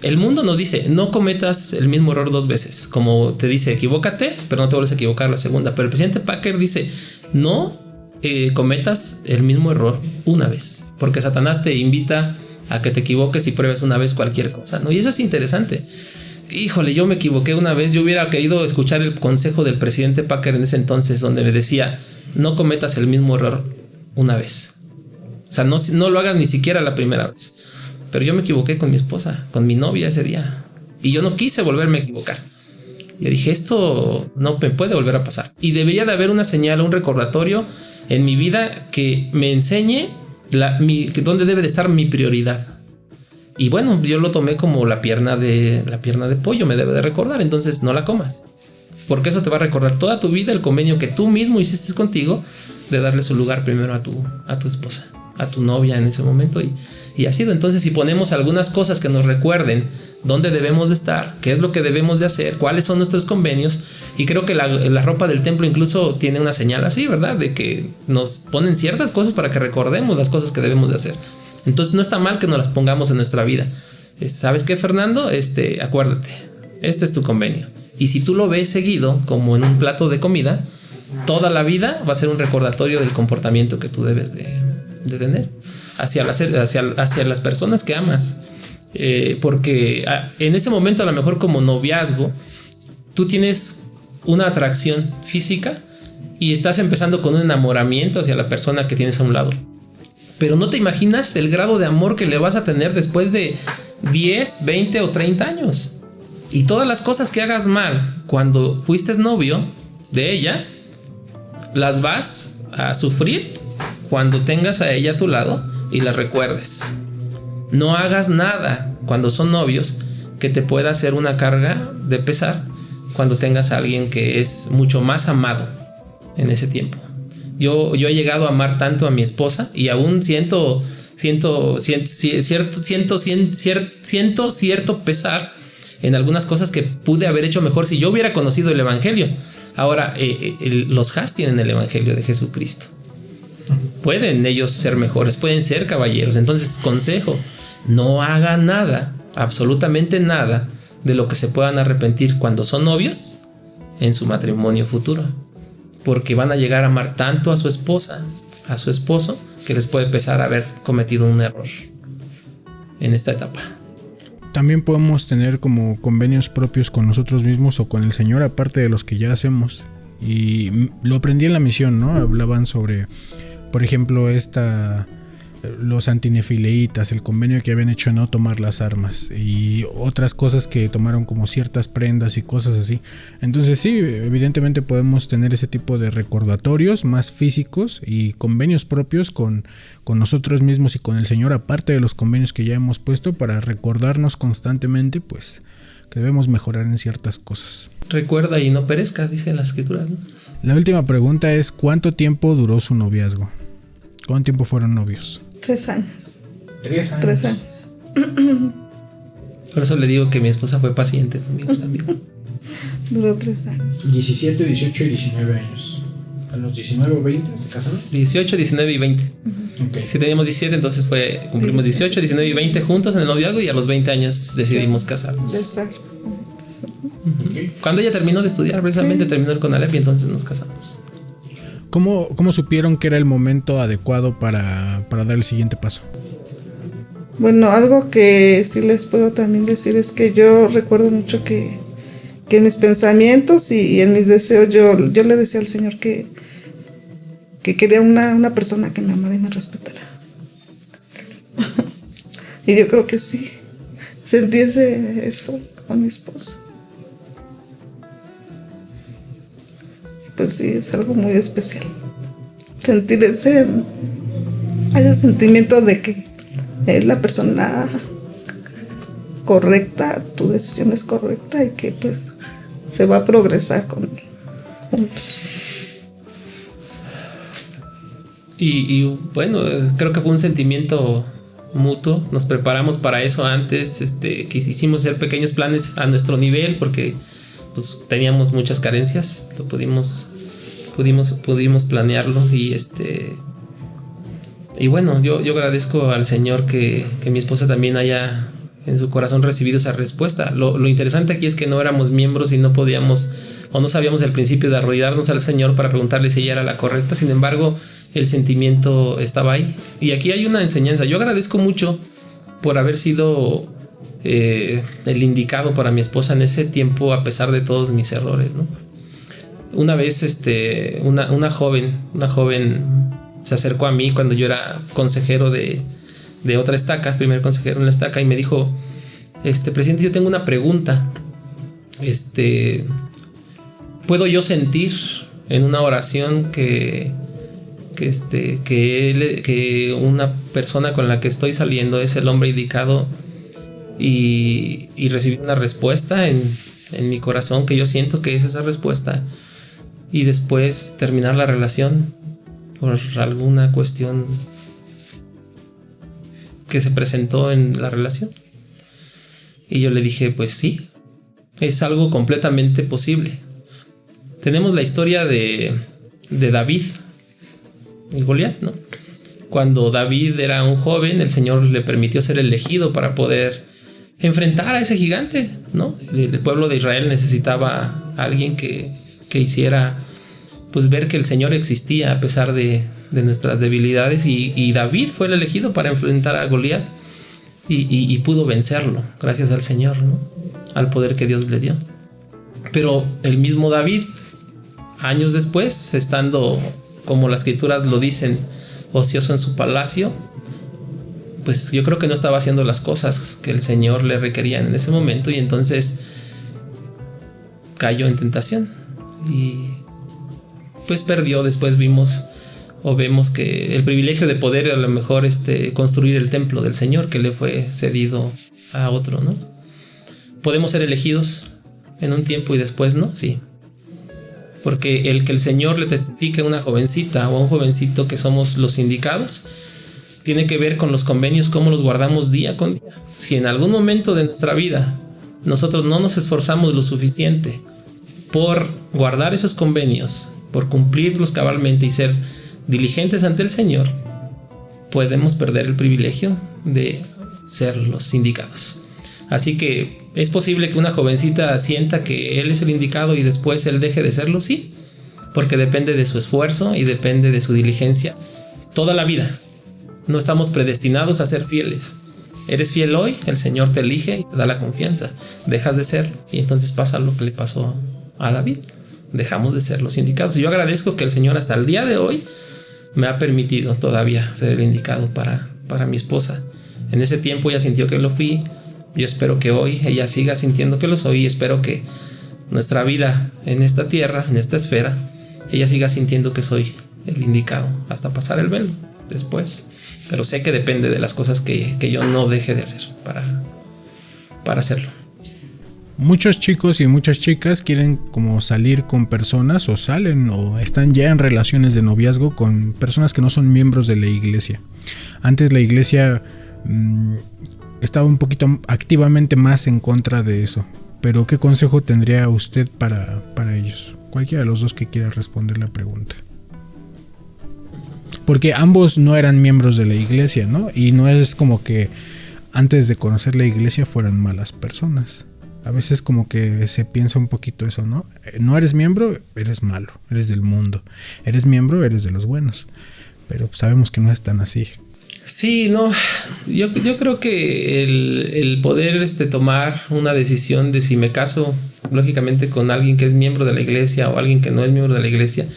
El mundo nos dice, no cometas el mismo error 2 veces. Como te dice, equivócate, pero no te vuelves a equivocar la segunda. Pero el presidente Packer dice, no cometas el mismo error una vez, porque Satanás te invita a que te equivoques y pruebes una vez cualquier cosa, ¿no? Y eso es interesante. Híjole, yo me equivoqué una vez. Yo hubiera querido escuchar el consejo del presidente Packer en ese entonces, donde me decía, no cometas el mismo error una vez. O sea, no lo hagas ni siquiera la primera vez. Pero yo me equivoqué con mi esposa, con mi novia ese día, y yo no quise volverme a equivocar. Yo dije, esto no me puede volver a pasar, y debería de haber una señal, un recordatorio en mi vida que me enseñe dónde debe de estar mi prioridad. Y bueno, yo lo tomé como la pierna de pollo, me debe de recordar. Entonces no la comas, porque eso te va a recordar toda tu vida el convenio que tú mismo hiciste contigo de darle su lugar primero a tu esposa, a tu novia en ese momento, y ha sido. Entonces, si ponemos algunas cosas que nos recuerden dónde debemos de estar, qué es lo que debemos de hacer, cuáles son nuestros convenios, y creo que la ropa del templo incluso tiene una señal así, ¿verdad? De que nos ponen ciertas cosas para que recordemos las cosas que debemos de hacer. Entonces no está mal que nos las pongamos en nuestra vida. ¿Sabes qué, Fernando? Acuérdate, este es tu convenio. Y si tú lo ves seguido, como en un plato de comida, toda la vida va a ser un recordatorio del comportamiento que tú debes de tener hacia las personas que amas. Porque en ese momento, a lo mejor como noviazgo, tú tienes una atracción física y estás empezando con un enamoramiento hacia la persona que tienes a un lado. Pero no te imaginas el grado de amor que le vas a tener después de 10, 20 o 30 años. Y todas las cosas que hagas mal cuando fuiste novio de ella, las vas a sufrir cuando tengas a ella a tu lado y las recuerdes. No hagas nada cuando son novios que te pueda hacer una carga de pesar cuando tengas a alguien que es mucho más amado en ese tiempo. Yo he llegado a amar tanto a mi esposa y aún siento cierto pesar en algunas cosas que pude haber hecho mejor si yo hubiera conocido el evangelio. Ahora, los Haas tienen el evangelio de Jesucristo. Pueden ellos ser mejores, pueden ser caballeros. Entonces, consejo, no hagan nada, absolutamente nada, de lo que se puedan arrepentir cuando son novios en su matrimonio futuro. Porque van a llegar a amar tanto a su esposa, a su esposo, que les puede pesar haber cometido un error en esta etapa. También podemos tener como convenios propios con nosotros mismos o con el Señor, aparte de los que ya hacemos. Y lo aprendí en la misión, ¿no? Hablaban sobre, por ejemplo, los antinefileitas, el convenio que habían hecho de no tomar las armas y otras cosas que tomaron como ciertas prendas y cosas así. Entonces sí, evidentemente podemos tener ese tipo de recordatorios más físicos y convenios propios con nosotros mismos y con el Señor, aparte de los convenios que ya hemos puesto, para recordarnos constantemente pues que debemos mejorar en ciertas cosas. Recuerda y no perezcas, dice en las escrituras, ¿no? La última pregunta es: ¿cuánto tiempo duró su noviazgo? ¿Cuánto tiempo fueron novios? 3 años. 3 años. 3 años. Por eso le digo que mi esposa fue paciente conmigo también. Duró 3 años. 17, 18 y 19 años. ¿A los 19 o 20 se casaron? 18, 19 y 20. Okay. Si teníamos 17, entonces cumplimos 18, 19 y 20 juntos en el noviazgo y a los 20 años decidimos casarnos. De estar. Okay. Cuando ella terminó de estudiar, precisamente terminó el CONALEP y entonces nos casamos. ¿Cómo supieron que era el momento adecuado para dar el siguiente paso? Bueno, algo que sí les puedo también decir es que yo recuerdo mucho que en mis pensamientos y en mis deseos yo le decía al Señor que quería una persona que me amara y me respetara. Y yo creo que sí, sentí eso con mi esposo. Pues sí, es algo muy especial. Sentir ese sentimiento de que es la persona correcta, tu decisión es correcta y que pues se va a progresar con él juntos. Y bueno, creo que fue un sentimiento mutuo. Nos preparamos para eso antes, que hicimos hacer pequeños planes a nuestro nivel porque pues teníamos muchas carencias. Lo pudimos planearlo y bueno, yo agradezco al Señor que mi esposa también haya en su corazón recibido esa respuesta. Lo interesante aquí es que no éramos miembros y no podíamos o no sabíamos al principio de arrodillarnos al Señor para preguntarle si ella era la correcta. Sin embargo, el sentimiento estaba ahí. Y aquí hay una enseñanza. Yo agradezco mucho por haber sido el indicado para mi esposa en ese tiempo, a pesar de todos mis errores, ¿no? Una vez una joven se acercó a mí cuando yo era consejero de otra estaca, primer consejero en la estaca, y me dijo, presidente, yo tengo una pregunta. ¿Puedo yo sentir en una oración que una persona con la que estoy saliendo es el hombre indicado y recibir una respuesta en mi corazón que yo siento que es esa respuesta y después terminar la relación por alguna cuestión que se presentó en la relación? Y yo le dije, pues sí, es algo completamente posible. Tenemos la historia de David y Goliat, ¿no? Cuando David era un joven, el Señor le permitió ser elegido para poder enfrentar a ese gigante, ¿no? El pueblo de Israel necesitaba a alguien que hiciera pues ver que el Señor existía a pesar de nuestras debilidades, y David fue el elegido para enfrentar a Goliat y pudo vencerlo gracias al Señor, ¿no? Al poder que Dios le dio. Pero el mismo David, años después, estando, como las escrituras lo dicen, ocioso en su palacio, pues yo creo que no estaba haciendo las cosas que el Señor le requería en ese momento, y entonces cayó en tentación y pues perdió. Después vemos que el privilegio de poder a lo mejor construir el templo del Señor que le fue cedido a otro, ¿no? Podemos ser elegidos en un tiempo y después no, sí. Porque el que el Señor le testifique a una jovencita o a un jovencito que somos los indicados tiene que ver con los convenios, cómo los guardamos día con día. Si en algún momento de nuestra vida nosotros no nos esforzamos lo suficiente por guardar esos convenios, por cumplirlos cabalmente y ser diligentes ante el Señor, podemos perder el privilegio de ser los indicados. Así que es posible que una jovencita sienta que él es el indicado y después él deje de serlo, sí, porque depende de su esfuerzo y depende de su diligencia toda la vida. No estamos predestinados a ser fieles. Eres fiel hoy, el Señor te elige y te da la confianza. Dejas de ser y entonces pasa lo que le pasó a David. Dejamos de ser los indicados. Y yo agradezco que el Señor hasta el día de hoy me ha permitido todavía ser el indicado para mi esposa. En ese tiempo ella sintió que lo fui. Yo espero que hoy ella siga sintiendo que lo soy, y espero que nuestra vida en esta tierra, en esta esfera, ella siga sintiendo que soy el indicado hasta pasar el velo después. Pero sé que depende de las cosas que yo no deje de hacer para hacerlo. Muchos chicos y muchas chicas quieren como salir con personas, o salen o están ya en relaciones de noviazgo con personas que no son miembros de la iglesia. Antes la iglesia estaba un poquito activamente más en contra de eso. Pero ¿qué consejo tendría usted para ellos? Cualquiera de los dos que quiera responder la pregunta. Porque ambos no eran miembros de la iglesia, ¿no? Y no es como que antes de conocer la iglesia fueran malas personas. A veces como que se piensa un poquito eso, ¿no? No eres miembro, eres malo, eres del mundo. Eres miembro, eres de los buenos. Pero sabemos que no es tan así. Sí, no, yo creo que el poder tomar una decisión de si me caso, lógicamente, con alguien que es miembro de la iglesia o alguien que no es miembro de la iglesia,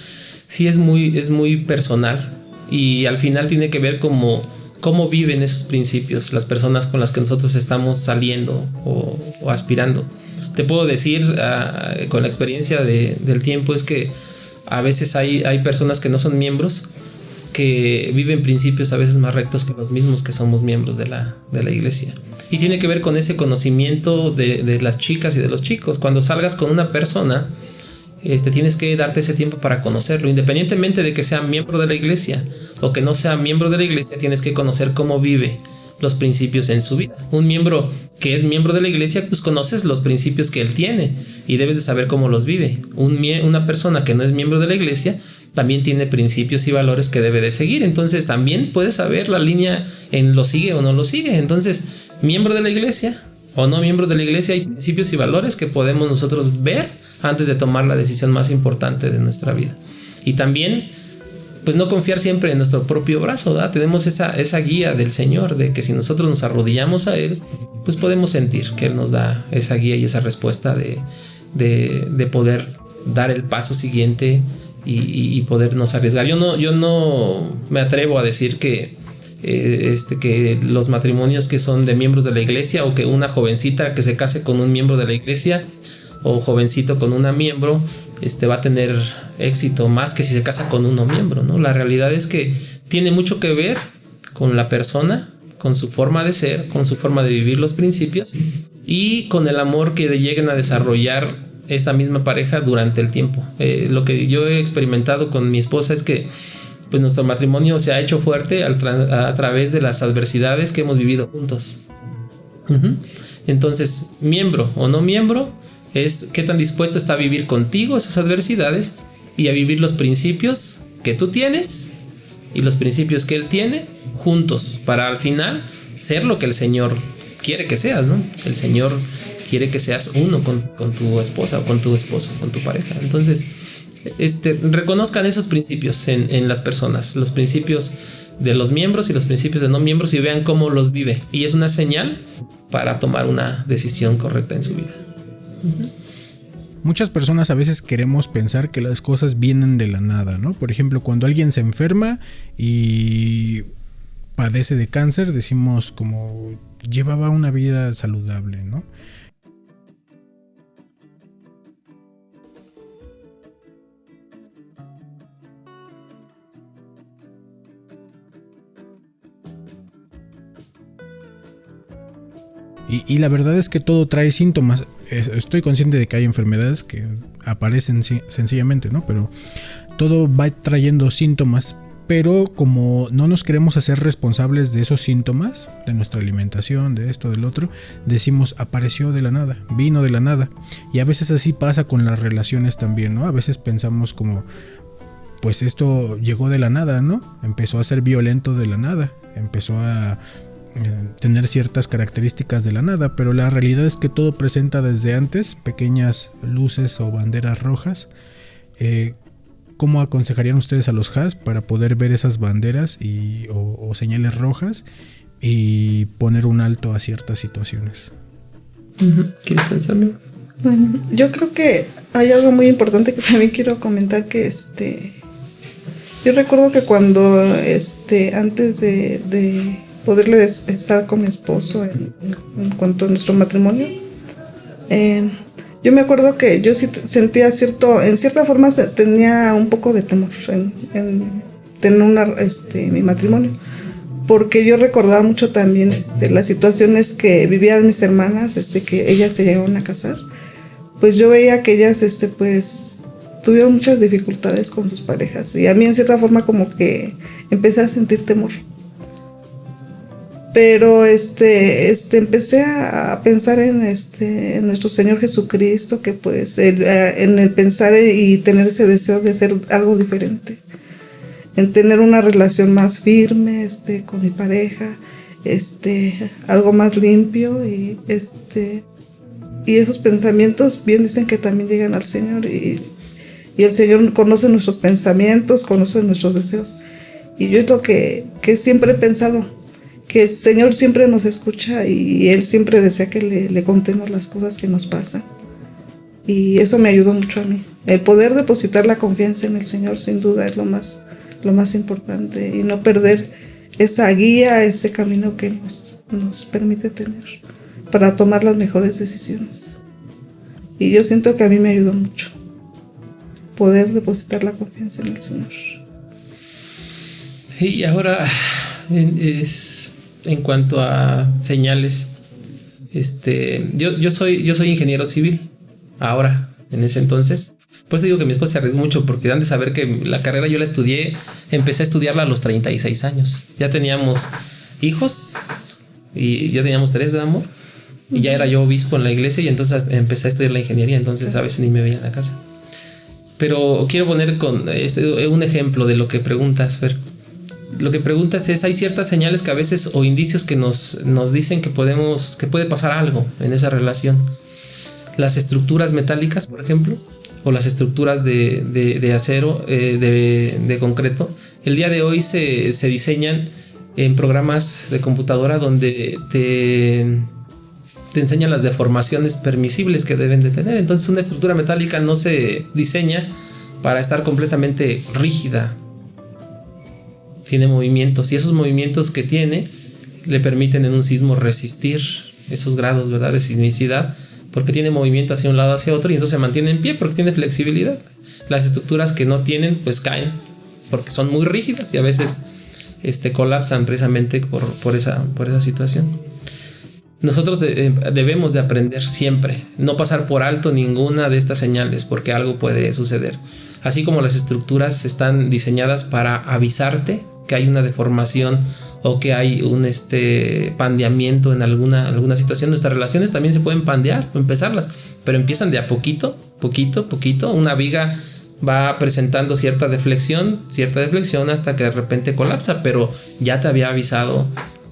sí es muy personal, y al final tiene que ver cómo viven esos principios las personas con las que nosotros estamos saliendo o aspirando. Te puedo decir, con la experiencia del tiempo, es que a veces hay personas que no son miembros, que viven principios a veces más rectos que los mismos que somos miembros de la iglesia. Y tiene que ver con ese conocimiento de las chicas y de los chicos. Cuando salgas con una persona, tienes que darte ese tiempo para conocerlo, independientemente de que sea miembro de la iglesia o que no sea miembro de la iglesia. Tienes que conocer cómo vive los principios en su vida. Un miembro que es miembro de la iglesia, pues conoces los principios que él tiene y debes de saber cómo los vive. Una persona que no es miembro de la iglesia también tiene principios y valores que debe de seguir. Entonces también puedes saber la línea en lo sigue o no lo sigue. Entonces, miembro de la iglesia o no miembro de la iglesia, hay principios y valores que podemos nosotros ver antes de tomar la decisión más importante de nuestra vida. Y también, pues no confiar siempre en nuestro propio brazo, ¿verdad? Tenemos esa guía del Señor, de que si nosotros nos arrodillamos a Él, pues podemos sentir que Él nos da esa guía y esa respuesta de poder dar el paso siguiente y podernos arriesgar. Yo no me atrevo a decir que los matrimonios que son de miembros de la iglesia, o que una jovencita que se case con un miembro de la iglesia o jovencito con una miembro va a tener éxito más que si se casa con uno miembro, ¿no? La realidad es que tiene mucho que ver con la persona, con su forma de ser, con su forma de vivir los principios y con el amor que lleguen a desarrollar esa misma pareja durante el tiempo. Lo que yo he experimentado con mi esposa es que pues nuestro matrimonio se ha hecho fuerte a través de las adversidades que hemos vivido juntos. Entonces, miembro o no miembro es qué tan dispuesto está a vivir contigo esas adversidades y a vivir los principios que tú tienes y los principios que él tiene juntos, para al final ser lo que el Señor quiere que seas, ¿no? El Señor quiere que seas uno con tu esposa o con tu esposo, con tu pareja. Entonces, reconozcan esos principios en las personas, los principios de los miembros y los principios de no miembros, y vean cómo los vive. Y es una señal para tomar una decisión correcta en su vida. Muchas personas a veces queremos pensar que las cosas vienen de la nada, ¿no? Por ejemplo, cuando alguien se enferma y padece de cáncer, decimos como llevaba una vida saludable, ¿no? Y la verdad es que todo trae síntomas. Estoy consciente de que hay enfermedades que aparecen sencillamente, ¿no? Pero todo va trayendo síntomas. Pero como no nos queremos hacer responsables de esos síntomas, de nuestra alimentación, de esto, del otro, decimos apareció de la nada, vino de la nada. Y a veces así pasa con las relaciones también, ¿no? A veces pensamos como, pues esto llegó de la nada, ¿no? Empezó a ser violento de la nada, empezó a tener ciertas características de la nada, pero la realidad es que todo presenta desde antes pequeñas luces o banderas rojas. ¿Cómo aconsejarían ustedes a los HAS para poder ver esas banderas o señales rojas y poner un alto a ciertas situaciones? ¿Quieres pensarlo? Bueno, yo creo que hay algo muy importante que también quiero comentar, que yo recuerdo que cuando antes de poderle estar con mi esposo en cuanto a nuestro matrimonio, yo me acuerdo que yo sí sentía en cierta forma tenía un poco de temor en tener mi matrimonio, porque yo recordaba mucho también las situaciones que vivían mis hermanas, que ellas se llegaron a casar. Pues yo veía que ellas pues tuvieron muchas dificultades con sus parejas, y a mí en cierta forma como que empecé a sentir temor. Pero empecé a pensar en nuestro Señor Jesucristo, que pues en el pensar y tener ese deseo de ser algo diferente. en tener una relación más firme, con mi pareja, algo más limpio y esos pensamientos bien dicen que también llegan al Señor y el Señor conoce nuestros pensamientos, conoce nuestros deseos. Y yo es lo que siempre he pensado, que el Señor siempre nos escucha y Él siempre desea que le contemos las cosas que nos pasan. Y eso me ayudó mucho a mí. El poder depositar la confianza en el Señor sin duda es lo más importante y no perder esa guía, ese camino que nos permite tener para tomar las mejores decisiones. Y yo siento que a mí me ayudó mucho poder depositar la confianza en el Señor. Y ahora en cuanto a señales, yo soy ingeniero civil ahora, en ese entonces. Pues digo que mi esposa se arriesgó mucho porque dan de saber que la carrera yo la estudié, empecé a estudiarla a los 36 años. Ya teníamos hijos y ya teníamos 3, ¿verdad, amor? Y ya era yo obispo en la iglesia y entonces empecé a estudiar la ingeniería, entonces a veces ni me veía en la casa. Pero quiero poner un ejemplo de lo que preguntas, Fer. Lo que preguntas es, hay ciertas señales que a veces o indicios que nos dicen que puede pasar algo en esa relación. Las estructuras metálicas, por ejemplo, o las estructuras de acero, de concreto. El día de hoy se diseñan en programas de computadora donde te enseñan las deformaciones permisibles que deben de tener. Entonces una estructura metálica no se diseña para estar completamente rígida. Tiene movimientos y esos movimientos que tiene le permiten en un sismo resistir esos grados, ¿verdad?, de sismicidad, porque tiene movimiento hacia un lado, hacia otro, y entonces se mantiene en pie porque tiene flexibilidad. Las estructuras que no tienen, pues caen porque son muy rígidas y a veces colapsan precisamente por esa situación. Nosotros debemos de aprender siempre, no pasar por alto ninguna de estas señales porque algo puede suceder. Así como las estructuras están diseñadas para avisarte que hay una deformación o que hay un pandeamiento en alguna situación, nuestras relaciones también se pueden pandear, empezarlas, pero empiezan de a poquito. Una viga va presentando cierta deflexión hasta que de repente colapsa, pero ya te había avisado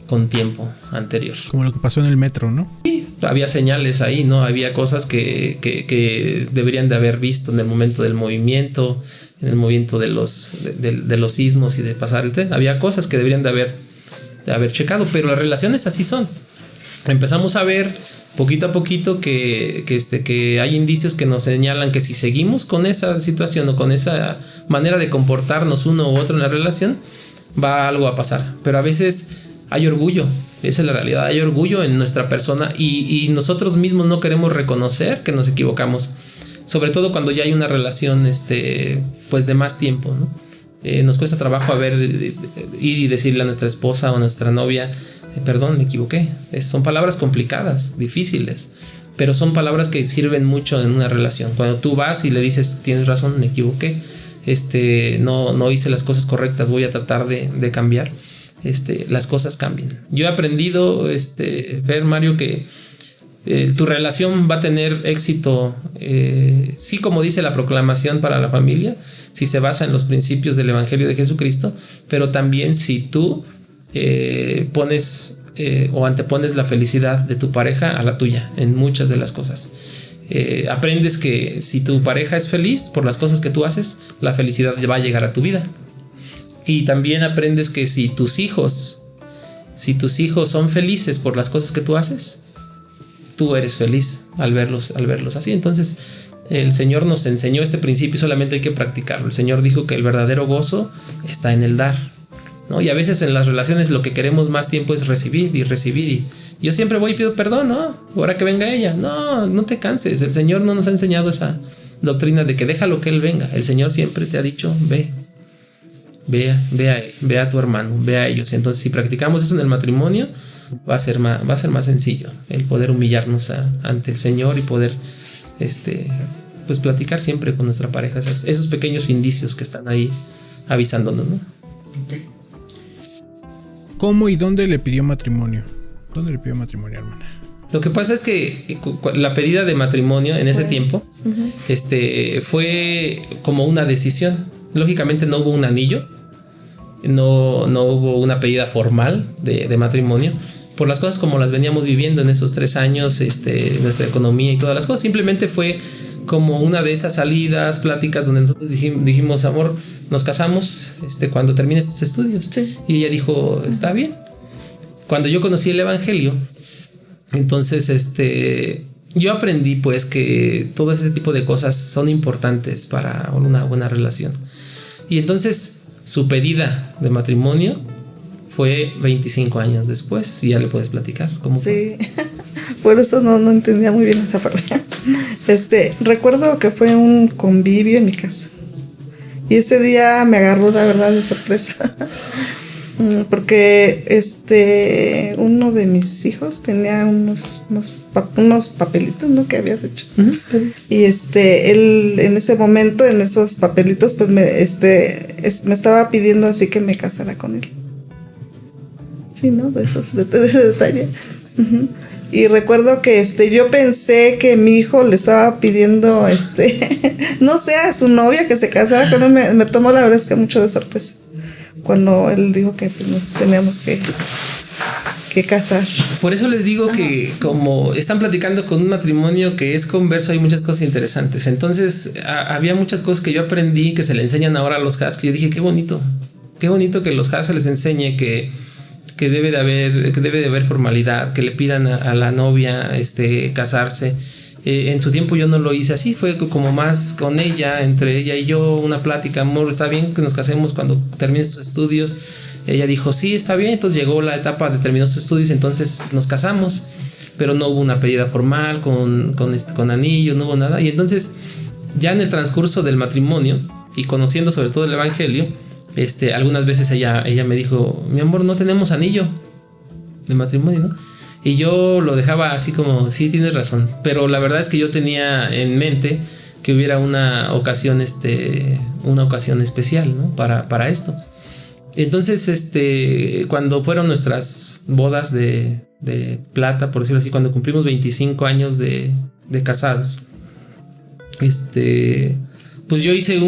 con tiempo anterior. Como lo que pasó en el metro, ¿no? Sí, había señales ahí, ¿no? Había cosas que deberían de haber visto en el momento del movimiento, en el movimiento de los sismos y de pasar el tren. Había cosas que deberían de haber checado, pero las relaciones así son. Empezamos a ver poquito a poquito que hay indicios que nos señalan que si seguimos con esa situación o con esa manera de comportarnos uno u otro en la relación, va algo a pasar. Pero a veces hay orgullo, esa es la realidad, hay orgullo en nuestra persona y nosotros mismos no queremos reconocer que nos equivocamos, sobre todo cuando ya hay una relación pues de más tiempo, ¿no? Nos cuesta trabajo ir y decirle a nuestra esposa o a nuestra novia, perdón, me equivoqué. Son palabras complicadas, difíciles, pero son palabras que sirven mucho en una relación. Cuando tú vas y le dices, tienes razón, me equivoqué, no hice las cosas correctas, voy a tratar de cambiar. Las cosas cambian. Yo he aprendido, ver, Mario, que tu relación va a tener éxito, sí, como dice la proclamación para la familia, si se basa en los principios del Evangelio de Jesucristo, pero también si tú pones o antepones la felicidad de tu pareja a la tuya en muchas de las cosas. Aprendes que si tu pareja es feliz por las cosas que tú haces, la felicidad va a llegar a tu vida. Y también aprendes que si tus hijos son felices por las cosas que tú haces, tú eres feliz al verlos así. Entonces el Señor nos enseñó este principio y solamente hay que practicarlo. El Señor dijo que el verdadero gozo está en el dar, ¿no? Y a veces en las relaciones lo que queremos más tiempo es recibir. Y yo siempre voy y pido perdón, ¿no? Ahora que venga ella. No te canses. El Señor no nos ha enseñado esa doctrina de que déjalo que Él venga. El Señor siempre te ha dicho, ve a tu hermano, ve a ellos. Entonces, si practicamos eso en el matrimonio, va a ser más sencillo el poder humillarnos ante el Señor y poder pues platicar siempre con nuestra pareja esos pequeños indicios que están ahí avisándonos, ¿no? Okay. ¿Cómo y dónde le pidió matrimonio? ¿Dónde le pidió matrimonio, hermana? Lo que pasa es que la pedida de matrimonio en ese tiempo fue como una decisión. Lógicamente no hubo un anillo, no hubo una pedida formal de matrimonio, por las cosas como las veníamos viviendo en esos 3 años, nuestra economía y todas las cosas. Simplemente fue como una de esas salidas, pláticas donde nosotros dijimos, amor, nos casamos cuando termines tus estudios. Sí. Y ella dijo, está bien. Cuando yo conocí el evangelio, entonces yo aprendí pues que todo ese tipo de cosas son importantes para una buena relación. Y entonces su pedida de matrimonio fue 25 años después, y ya le puedes platicar cómo fue. Sí, por eso no entendía muy bien esa parte. Recuerdo que fue un convivio en mi casa, y ese día me agarró, la verdad, de sorpresa. Porque uno de mis hijos tenía unos papelitos, ¿no?, que habías hecho. Uh-huh. Y él en ese momento, en esos papelitos, pues me estaba pidiendo así que me casara con él. Sí, ¿no? De ese detalle. Uh-huh. Y recuerdo que yo pensé que mi hijo le estaba pidiendo no sé, a su novia que se casara con él. Me tomó, la verdad, es que mucho de sorpresa cuando él dijo que pues, nos teníamos que casar. Por eso les digo que como están platicando con un matrimonio que es converso, hay muchas cosas interesantes. Entonces había muchas cosas que yo aprendí que se le enseñan ahora a los Haas, que yo dije, qué bonito que los Haas se les enseñe que debe de haber formalidad, que le pidan a la novia casarse. En su tiempo yo no lo hice así, fue como más con ella, entre ella y yo, una plática, amor, está bien que nos casemos cuando termines tus estudios. Ella dijo, sí, está bien. Entonces llegó la etapa de terminar sus estudios, entonces nos casamos, pero no hubo una pedida formal con anillo, no hubo nada. Y entonces ya en el transcurso del matrimonio y conociendo sobre todo el evangelio, algunas veces ella me dijo, mi amor, no tenemos anillo de matrimonio, ¿no? Y yo lo dejaba así como, sí, tienes razón. Pero la verdad es que yo tenía en mente que hubiera una ocasión especial, ¿no? Para esto. Entonces, cuando fueron nuestras bodas de plata, por decirlo así, cuando cumplimos 25 años de casados, pues yo hice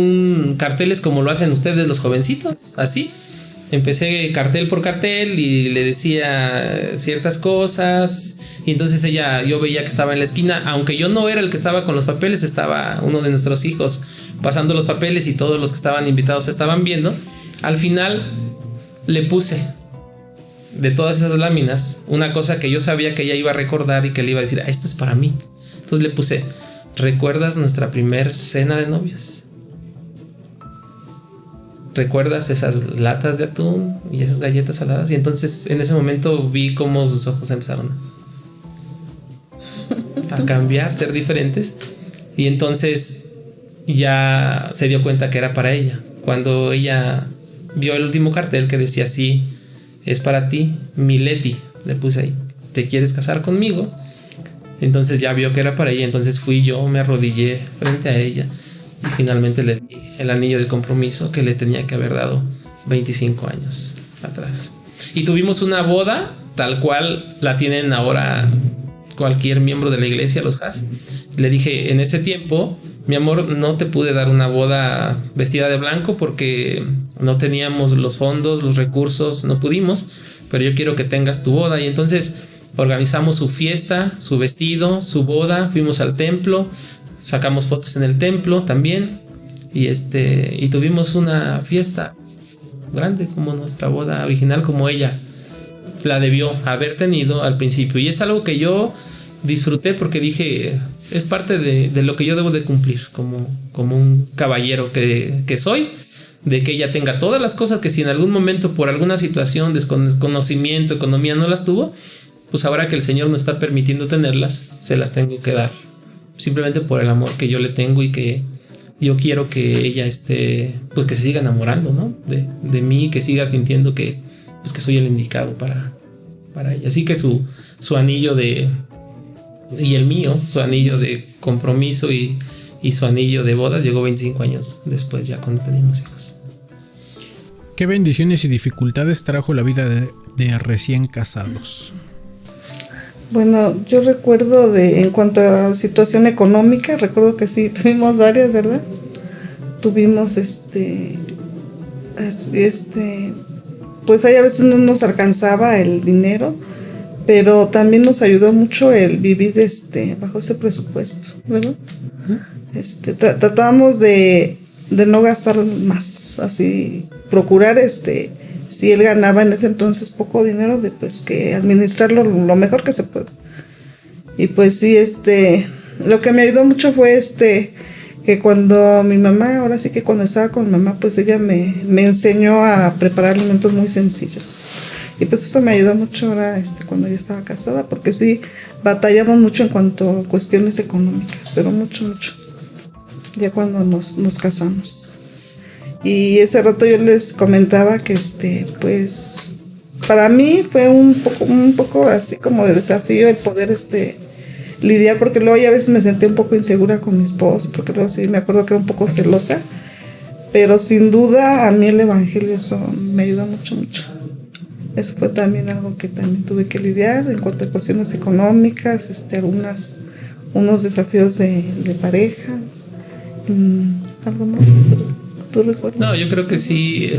carteles como lo hacen ustedes los jovencitos, así. Empecé cartel por cartel y le decía ciertas cosas. Y entonces yo veía que estaba en la esquina, aunque yo no era el que estaba con los papeles, estaba uno de nuestros hijos pasando los papeles y todos los que estaban invitados estaban viendo. Al final le puse de todas esas láminas una cosa que yo sabía que ella iba a recordar y que le iba a decir, esto es para mí. Entonces le puse, ¿recuerdas nuestra primer cena de novios? ¿Recuerdas esas latas de atún y esas galletas saladas? Y entonces en ese momento vi cómo sus ojos empezaron a cambiar, ser diferentes. Y entonces ya se dio cuenta que era para ella. Cuando ella vio el último cartel que decía, sí, es para ti, Mileti, le puse ahí, ¿te quieres casar conmigo? Entonces ya vio que era para ella. Entonces fui yo, me arrodillé frente a ella y finalmente le di el anillo de compromiso que le tenía que haber dado 25 años atrás. Y tuvimos una boda tal cual la tienen ahora cualquier miembro de la iglesia, los Haas. Le dije, en ese tiempo, mi amor, no te pude dar una boda vestida de blanco porque no teníamos los fondos, los recursos, no pudimos, pero yo quiero que tengas tu boda. Y entonces organizamos su fiesta, su vestido, su boda, fuimos al templo, sacamos fotos en el templo también y tuvimos una fiesta grande como nuestra boda original, como ella la debió haber tenido al principio. Y es algo que yo disfruté porque dije, es parte de lo que yo debo de cumplir como un caballero que soy, de que ella tenga todas las cosas que si en algún momento por alguna situación, desconocimiento, economía no las tuvo, pues ahora que el Señor nos está permitiendo tenerlas, se las tengo que dar. Simplemente por el amor que yo le tengo y que yo quiero que ella pues que se siga enamorando, ¿no? De mí, que siga sintiendo que soy el indicado para ella. Así que su anillo y el mío, su anillo de compromiso y su anillo de bodas llegó 25 años después, ya cuando teníamos hijos. ¿Qué bendiciones y dificultades trajo la vida de recién casados? Bueno, yo recuerdo en cuanto a situación económica, recuerdo que sí, tuvimos varias, ¿verdad? Tuvimos pues ahí a veces no nos alcanzaba el dinero, pero también nos ayudó mucho el vivir bajo ese presupuesto, ¿verdad? Tratábamos de no gastar más, así procurar si él ganaba en ese entonces poco dinero, de pues que administrarlo lo mejor que se pueda. Y pues sí, lo que me ayudó mucho fue que cuando mi mamá, ahora sí que cuando estaba con mi mamá, pues ella me enseñó a preparar alimentos muy sencillos. Y pues eso me ayudó mucho ahora cuando ya estaba casada, porque sí batallamos mucho en cuanto a cuestiones económicas, pero mucho, mucho. Ya cuando nos casamos. Y ese rato yo les comentaba que pues para mí fue un poco así como de desafío el poder lidiar, porque luego ya a veces me sentí un poco insegura con mi esposo, porque luego sí me acuerdo que era un poco celosa, pero sin duda a mí el evangelio eso me ayudó mucho, mucho. Eso fue también algo que también tuve que lidiar en cuanto a cuestiones económicas, unos desafíos de pareja, algo más. ¿Tú recuerdas? No, yo creo que sí,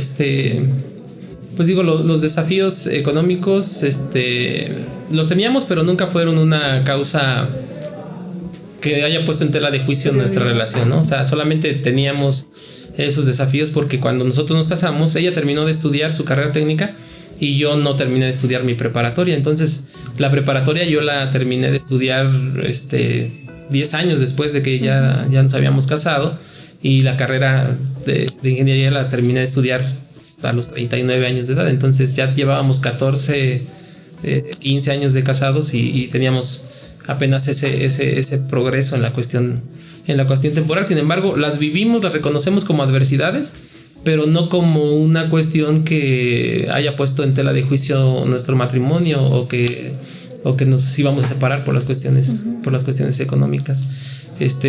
pues digo, los desafíos económicos, los teníamos, pero nunca fueron una causa que haya puesto en tela de juicio nuestra relación, ¿no? O sea, solamente teníamos esos desafíos porque cuando nosotros nos casamos, ella terminó de estudiar su carrera técnica y yo no terminé de estudiar mi preparatoria. Entonces, la preparatoria yo la terminé de estudiar 10 años después de que ya nos habíamos casado, y la carrera de ingeniería la terminé de estudiar a los 39 años de edad. Entonces ya llevábamos 14, 15 años de casados y teníamos apenas ese progreso en la cuestión temporal. Sin embargo, las vivimos, las reconocemos como adversidades, pero no como una cuestión que haya puesto en tela de juicio nuestro matrimonio o que nos íbamos a separar por las cuestiones económicas.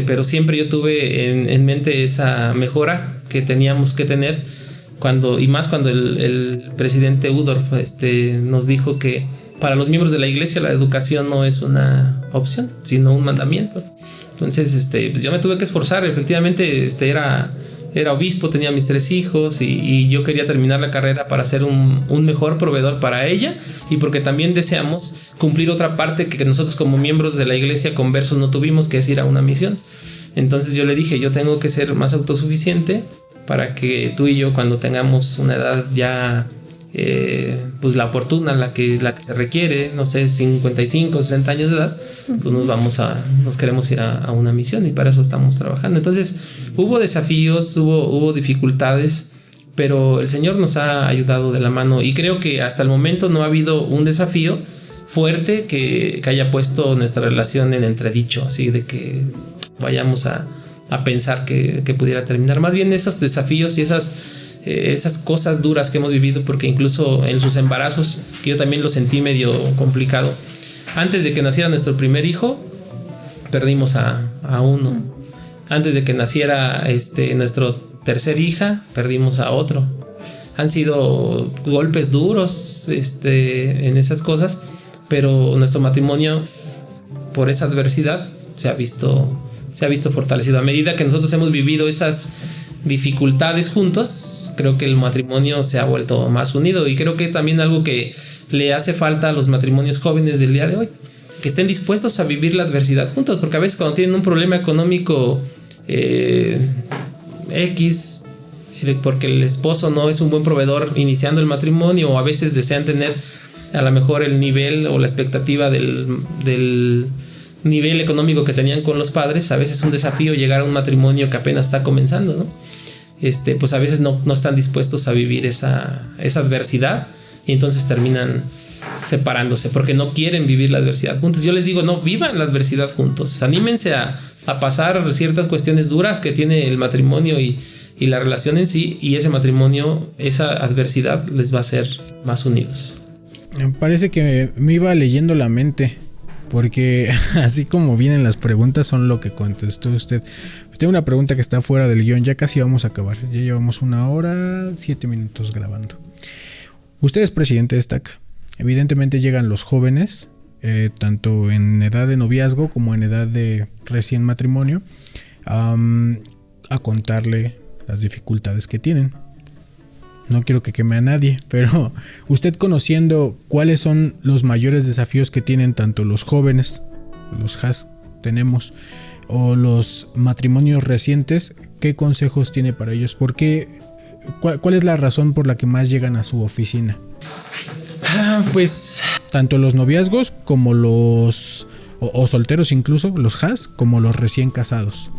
Pero siempre yo tuve en mente esa mejora que teníamos que tener cuando el presidente Udorf nos dijo que para los miembros de la iglesia la educación no es una opción, sino un mandamiento. Entonces, pues yo me tuve que esforzar. Efectivamente, era obispo, tenía mis 3 hijos y yo quería terminar la carrera para ser un mejor proveedor para ella, y porque también deseamos cumplir otra parte que nosotros como miembros de la iglesia conversos no tuvimos, que es ir a una misión. Entonces yo le dije, yo tengo que ser más autosuficiente para que tú y yo, cuando tengamos una edad ya pues la oportuna, la que se requiere, no sé, 55, 60 años de edad, pues nos queremos ir a una misión, y para eso estamos trabajando. Entonces hubo desafíos, hubo dificultades, pero el Señor nos ha ayudado de la mano, y creo que hasta el momento no ha habido un desafío fuerte que haya puesto nuestra relación en entredicho, así de que vayamos a pensar que pudiera terminar. Más bien esos desafíos y esas cosas duras que hemos vivido, porque incluso en sus embarazos, que yo también lo sentí medio complicado, antes de que naciera nuestro primer hijo perdimos a uno, antes de que naciera nuestro tercer hija perdimos a otro. Han sido golpes duros en esas cosas, pero nuestro matrimonio, por esa adversidad, se ha visto fortalecido. A medida que nosotros hemos vivido esas dificultades juntos, creo que el matrimonio se ha vuelto más unido, y creo que también algo que le hace falta a los matrimonios jóvenes del día de hoy, que estén dispuestos a vivir la adversidad juntos, porque a veces cuando tienen un problema económico X, porque el esposo no es un buen proveedor iniciando el matrimonio, o a veces desean tener a lo mejor el nivel o la expectativa del nivel económico que tenían con los padres, a veces es un desafío llegar a un matrimonio que apenas está comenzando, ¿no? Pues a veces no están dispuestos a vivir esa adversidad, y entonces terminan separándose porque no quieren vivir la adversidad juntos. Yo les digo, no, vivan la adversidad juntos, anímense a pasar ciertas cuestiones duras que tiene el matrimonio y la relación en sí, y ese matrimonio, esa adversidad les va a hacer más unidos. Me parece que me iba leyendo la mente, porque así como vienen las preguntas son lo que contestó usted. Tengo una pregunta que está fuera del guión, ya casi vamos a acabar, ya llevamos 1 hora 7 minutos grabando. Usted es presidente de Estaca. Evidentemente llegan los jóvenes, tanto en edad de noviazgo como en edad de recién matrimonio, a contarle las dificultades que tienen. no quiero que queme a nadie, pero usted conociendo cuáles son los mayores desafíos que tienen tanto los jóvenes, los Haas tenemos, o los matrimonios recientes, ¿qué consejos tiene para ellos? ¿Por qué? ¿Cuál es la razón por la que más llegan a su oficina? Pues tanto los noviazgos como los o solteros, incluso los Haas, como los recién casados.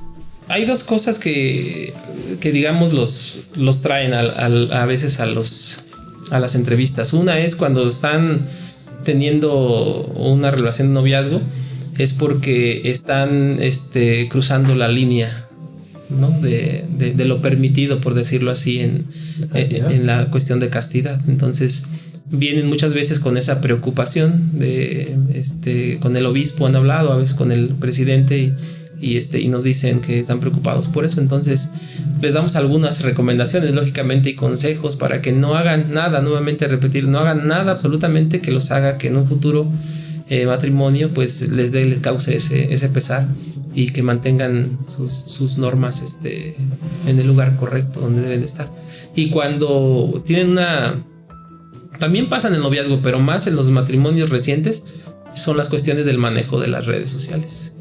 Hay dos cosas que digamos los traen a veces a las entrevistas. Una es cuando están teniendo una relación de noviazgo, es porque están cruzando la línea, ¿no? de lo permitido, por decirlo así, en la cuestión de castidad. Entonces vienen muchas veces con esa preocupación con el obispo han hablado, a veces con el presidente y nos dicen que están preocupados por eso. Entonces les damos algunas recomendaciones, lógicamente, y consejos para que no hagan nada, nuevamente repetir, no hagan nada absolutamente que los haga que en un futuro matrimonio pues les cause ese pesar, y que mantengan sus normas en el lugar correcto donde deben de estar. Y cuando tienen también pasa en el noviazgo, pero más en los matrimonios recientes, son las cuestiones del manejo de las redes sociales.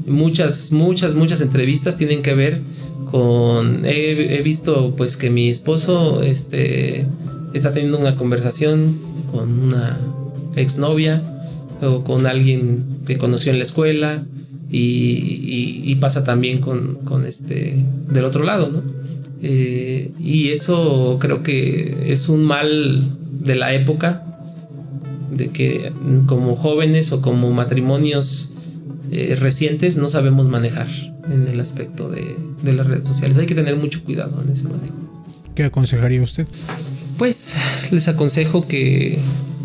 Muchas entrevistas tienen que ver con... He visto pues que mi esposo está teniendo una conversación con una exnovia o con alguien que conoció en la escuela, y pasa también con del otro lado, ¿no? Y eso creo que es un mal de la época, de que como jóvenes o como matrimonios recientes no sabemos manejar en el aspecto de las redes sociales. Hay que tener mucho cuidado en ese manejo. ¿Qué aconsejaría usted? Pues les aconsejo que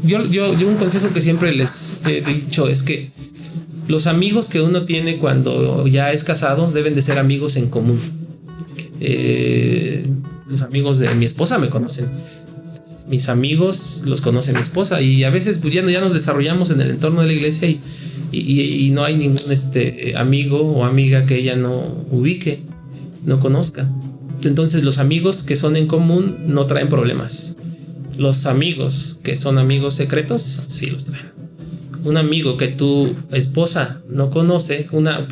yo un consejo que siempre les he dicho es que los amigos que uno tiene cuando ya es casado deben de ser amigos en común. Los amigos de mi esposa me conocen, mis amigos los conoce mi esposa, y a veces pues ya nos desarrollamos en el entorno de la iglesia y no hay ningún amigo o amiga que ella no ubique, no conozca. Entonces los amigos que son en común no traen problemas. Los amigos que son amigos secretos sí los traen. Un amigo que tu esposa no conoce, una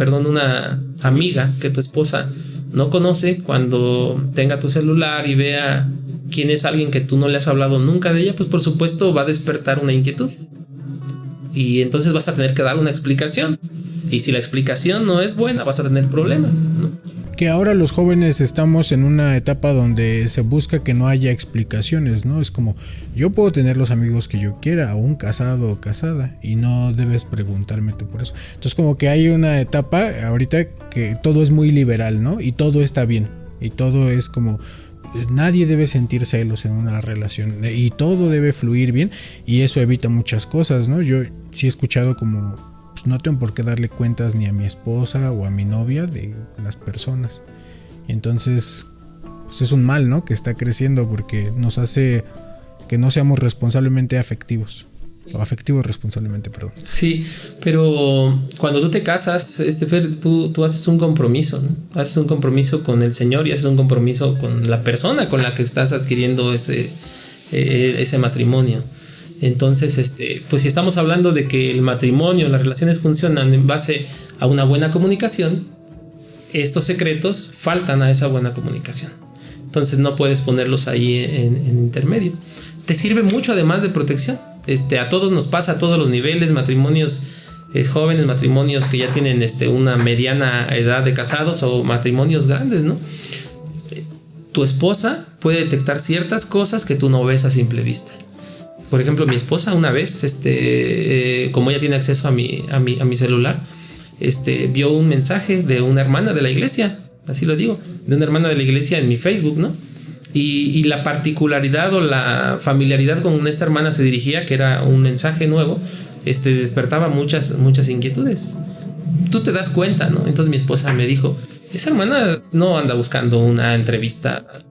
amiga que tu esposa no conoce, cuando tenga tu celular y vea quién es alguien que tú no le has hablado nunca de ella, pues por supuesto va a despertar una inquietud. Y entonces vas a tener que dar una explicación. Y si la explicación no es buena, vas a tener problemas, ¿no? Que ahora los jóvenes estamos en una etapa donde se busca que no haya explicaciones, ¿no? Es como, yo puedo tener los amigos que yo quiera, aún casado o casada, y no debes preguntarme tú por eso. Entonces como que hay una etapa ahorita que todo es muy liberal, ¿no? Y todo está bien, y todo es como... Nadie debe sentir celos en una relación, y todo debe fluir bien, y eso evita muchas cosas, ¿no? Yo sí he escuchado como... Pues no tengo por qué darle cuentas ni a mi esposa o a mi novia de las personas. Y entonces pues es un mal, ¿no? Que está creciendo, porque nos hace que no seamos responsablemente afectivos. O afectivos responsablemente, perdón. Sí, pero cuando tú te casas, Fer, tú haces un compromiso, ¿no? Haces un compromiso con el Señor y haces un compromiso con la persona con la que estás adquiriendo ese matrimonio. Entonces, pues si estamos hablando de que el matrimonio, las relaciones funcionan en base a una buena comunicación, estos secretos faltan a esa buena comunicación. Entonces no puedes ponerlos ahí en intermedio. Te sirve mucho además de protección. A todos nos pasa, a todos los niveles, matrimonios jóvenes, matrimonios que ya tienen una mediana edad de casados, o matrimonios grandes, ¿no? Tu esposa puede detectar ciertas cosas que tú no ves a simple vista. Por ejemplo, mi esposa una vez, como ella tiene acceso a mi celular, vio un mensaje de una hermana de la iglesia, así lo digo, de una hermana de la iglesia en mi Facebook, ¿no? Y la particularidad o la familiaridad con esta hermana se dirigía, que era un mensaje nuevo, despertaba muchas inquietudes. Tú te das cuenta, ¿no? Entonces mi esposa me dijo, esa hermana no anda buscando una entrevista,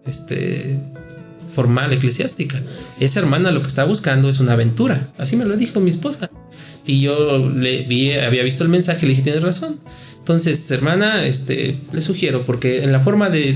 formal, eclesiástica. Esa hermana lo que está buscando es una aventura. Así me lo dijo mi esposa. Y yo había visto el mensaje y le dije, tienes razón. Entonces, hermana, le sugiero, porque en la forma de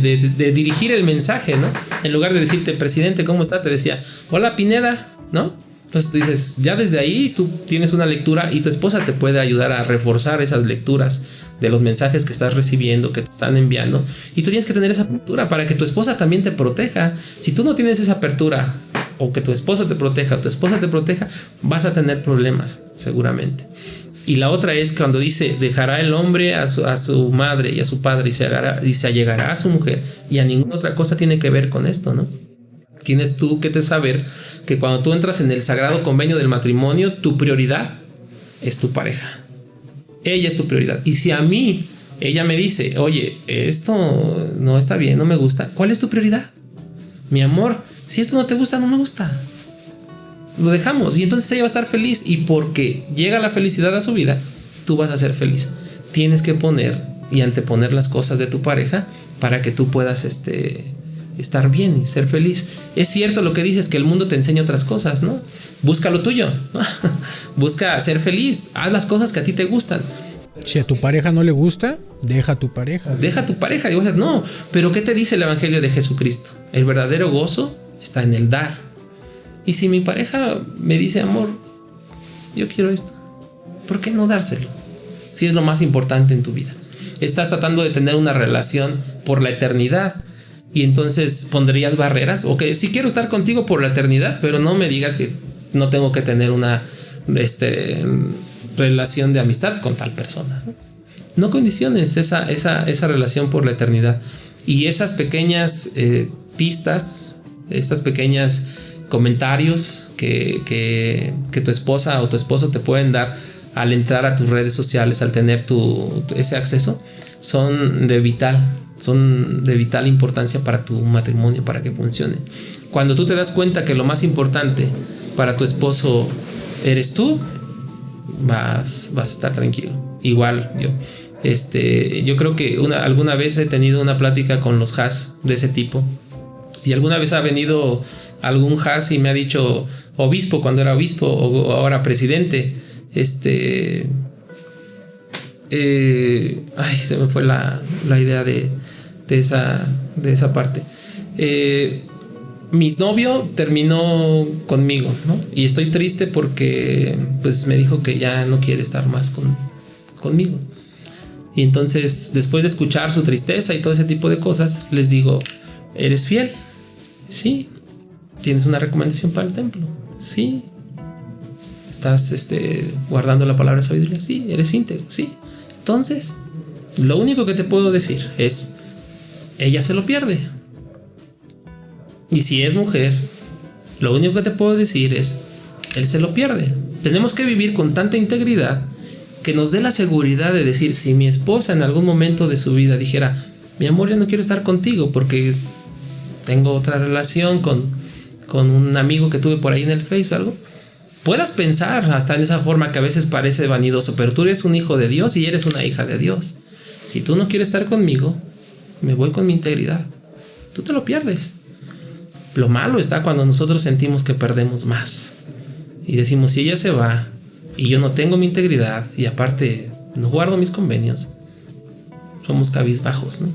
dirigir el mensaje, ¿no? En lugar de decirte, presidente, ¿cómo está? Te decía, hola, Pineda, ¿no? Entonces tú dices, ya desde ahí tú tienes una lectura y tu esposa te puede ayudar a reforzar esas lecturas de los mensajes que estás recibiendo, que te están enviando. Y tú tienes que tener esa apertura para que tu esposa también te proteja. Si tú no tienes esa apertura, o que tu esposo te proteja, o tu esposa te proteja, vas a tener problemas, seguramente. Y la otra es cuando dice, dejará el hombre a su madre y a su padre y se allegará a su mujer, y a ninguna otra cosa tiene que ver con esto, ¿no? Tienes tú que saber que cuando tú entras en el sagrado convenio del matrimonio, tu prioridad es tu pareja. Ella es tu prioridad. Y si a mí ella me dice, oye, esto no está bien, no me gusta, ¿cuál es tu prioridad? Mi amor, si esto no te gusta, no me gusta. Lo dejamos. Y entonces ella va a estar feliz. Y porque llega la felicidad a su vida, tú vas a ser feliz. Tienes que poner y anteponer las cosas de tu pareja para que tú puedas estar bien y ser feliz. Es cierto lo que dices, que el mundo te enseña otras cosas, ¿no? Busca lo tuyo. Busca ser feliz. Haz las cosas que a ti te gustan. Si a tu pareja no le gusta, deja a tu pareja. Deja a tu pareja. Digo, no, pero ¿qué te dice el Evangelio de Jesucristo? El verdadero gozo está en el dar. Y si mi pareja me dice, amor, yo quiero esto, ¿por qué no dárselo? Si es lo más importante en tu vida. Estás tratando de tener una relación por la eternidad. Y entonces pondrías barreras. Ok, sí quiero estar contigo por la eternidad, pero no me digas que no tengo que tener una relación de amistad con tal persona. No condiciones esa relación por la eternidad. Y esas pequeñas pistas, esas pequeñas comentarios que tu esposa o tu esposo te pueden dar al entrar a tus redes sociales, al tener ese acceso, son de vital importancia para tu matrimonio, para que funcione. Cuando tú te das cuenta que lo más importante para tu esposo eres tú, vas a estar tranquilo. Igual yo creo que alguna vez he tenido una plática con los Haas de ese tipo, y alguna vez ha venido algún Haas y me ha dicho, obispo cuando era obispo, o ahora presidente, se me fue la idea de esa parte. Mi novio terminó conmigo, ¿no? Y estoy triste porque pues me dijo que ya no quiere estar más conmigo. Y entonces, después de escuchar su tristeza y todo ese tipo de cosas, les digo, ¿eres fiel? Sí. ¿Tienes una recomendación para el templo? Sí. ¿Estás guardando la palabra de sabiduría? Sí. ¿Eres íntegro? Sí. Entonces, lo único que te puedo decir es, ella se lo pierde. Y si es mujer, lo único que te puedo decir es, él se lo pierde. Tenemos que vivir con tanta integridad que nos dé la seguridad de decir, si mi esposa en algún momento de su vida dijera, mi amor, ya no quiero estar contigo porque tengo otra relación con un amigo que tuve por ahí en el Facebook o algo, puedas pensar hasta en esa forma que a veces parece vanidoso, pero tú eres un hijo de Dios y eres una hija de Dios. Si tú no quieres estar conmigo, me voy con mi integridad. Tú te lo pierdes. Lo malo está cuando nosotros sentimos que perdemos más y decimos, si ella se va y yo no tengo mi integridad y aparte no guardo mis convenios, somos cabizbajos, ¿no?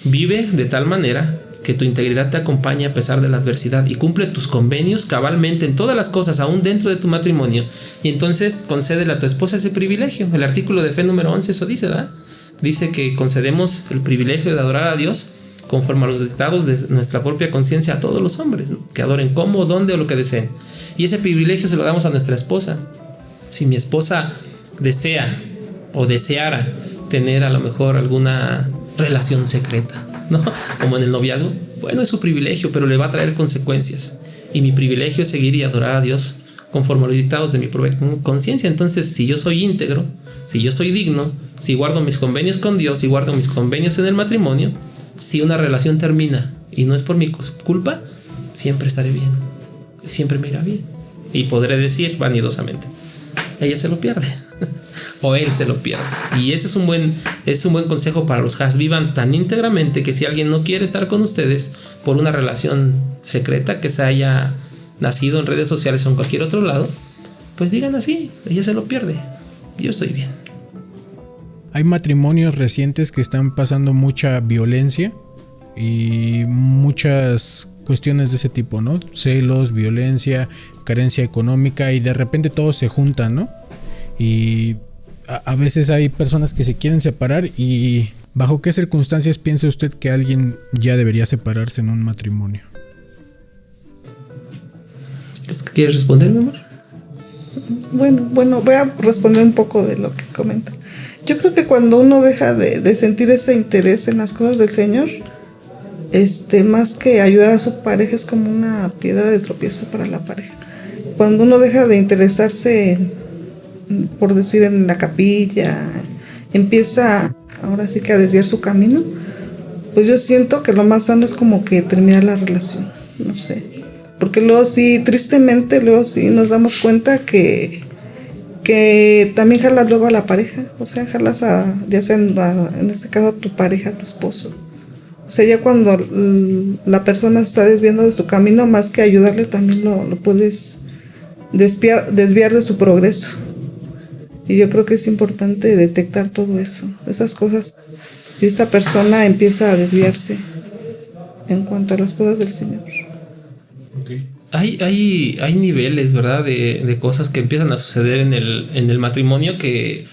Vive de tal manera que tu integridad te acompañe a pesar de la adversidad y cumple tus convenios cabalmente en todas las cosas, aún dentro de tu matrimonio, y entonces concédele a tu esposa ese privilegio. El artículo de fe número 11 eso dice, ¿verdad? Dice que concedemos el privilegio de adorar a Dios conforme a los dictados de nuestra propia conciencia a todos los hombres, ¿no? Que adoren como, donde o lo que deseen. Y ese privilegio se lo damos a nuestra esposa. Si mi esposa desea o deseara tener a lo mejor alguna relación secreta, ¿no? Como en el noviazgo, bueno, es su privilegio, pero le va a traer consecuencias. Y mi privilegio es seguir y adorar a Dios conforme a los dictados de mi propia conciencia. Entonces, si yo soy íntegro, si yo soy digno, si guardo mis convenios con Dios, si guardo mis convenios en el matrimonio, si una relación termina y no es por mi culpa, siempre estaré bien, siempre me irá bien. Y podré decir vanidosamente, ella se lo pierde o él se lo pierde. Y ese es un buen consejo para los Haas. Vivan tan íntegramente que si alguien no quiere estar con ustedes por una relación secreta que se haya nacido en redes sociales o en cualquier otro lado, pues digan así, ella se lo pierde, yo estoy bien. hay matrimonios recientes que están pasando mucha violencia y muchas cuestiones de ese tipo, ¿no? Celos, violencia, carencia económica, y de repente todos se juntan, ¿no? Y a veces hay personas que se quieren separar. ¿Y bajo qué circunstancias piensa usted que alguien ya debería separarse en un matrimonio? ¿Quieres responder, mi amor? Bueno, voy a responder un poco de lo que comenta. Yo creo que cuando uno deja de sentir ese interés en las cosas del Señor, más que ayudar a su pareja, es como una piedra de tropiezo para la pareja. Cuando uno deja de interesarse, por decir, en la capilla, empieza ahora sí que a desviar su camino, pues yo siento que lo más sano es como que terminar la relación, no sé. Porque luego sí, tristemente, nos damos cuenta que también jalas luego a la pareja, o sea, jalas ya sea en este caso a tu pareja, a tu esposo. O sea, ya cuando la persona se está desviando de su camino, más que ayudarle, también lo puedes desviar de su progreso. Y yo creo que es importante detectar todo eso, esas cosas, si esta persona empieza a desviarse en cuanto a las cosas del Señor. Okay. Hay niveles, ¿verdad? De cosas que empiezan a suceder en el matrimonio que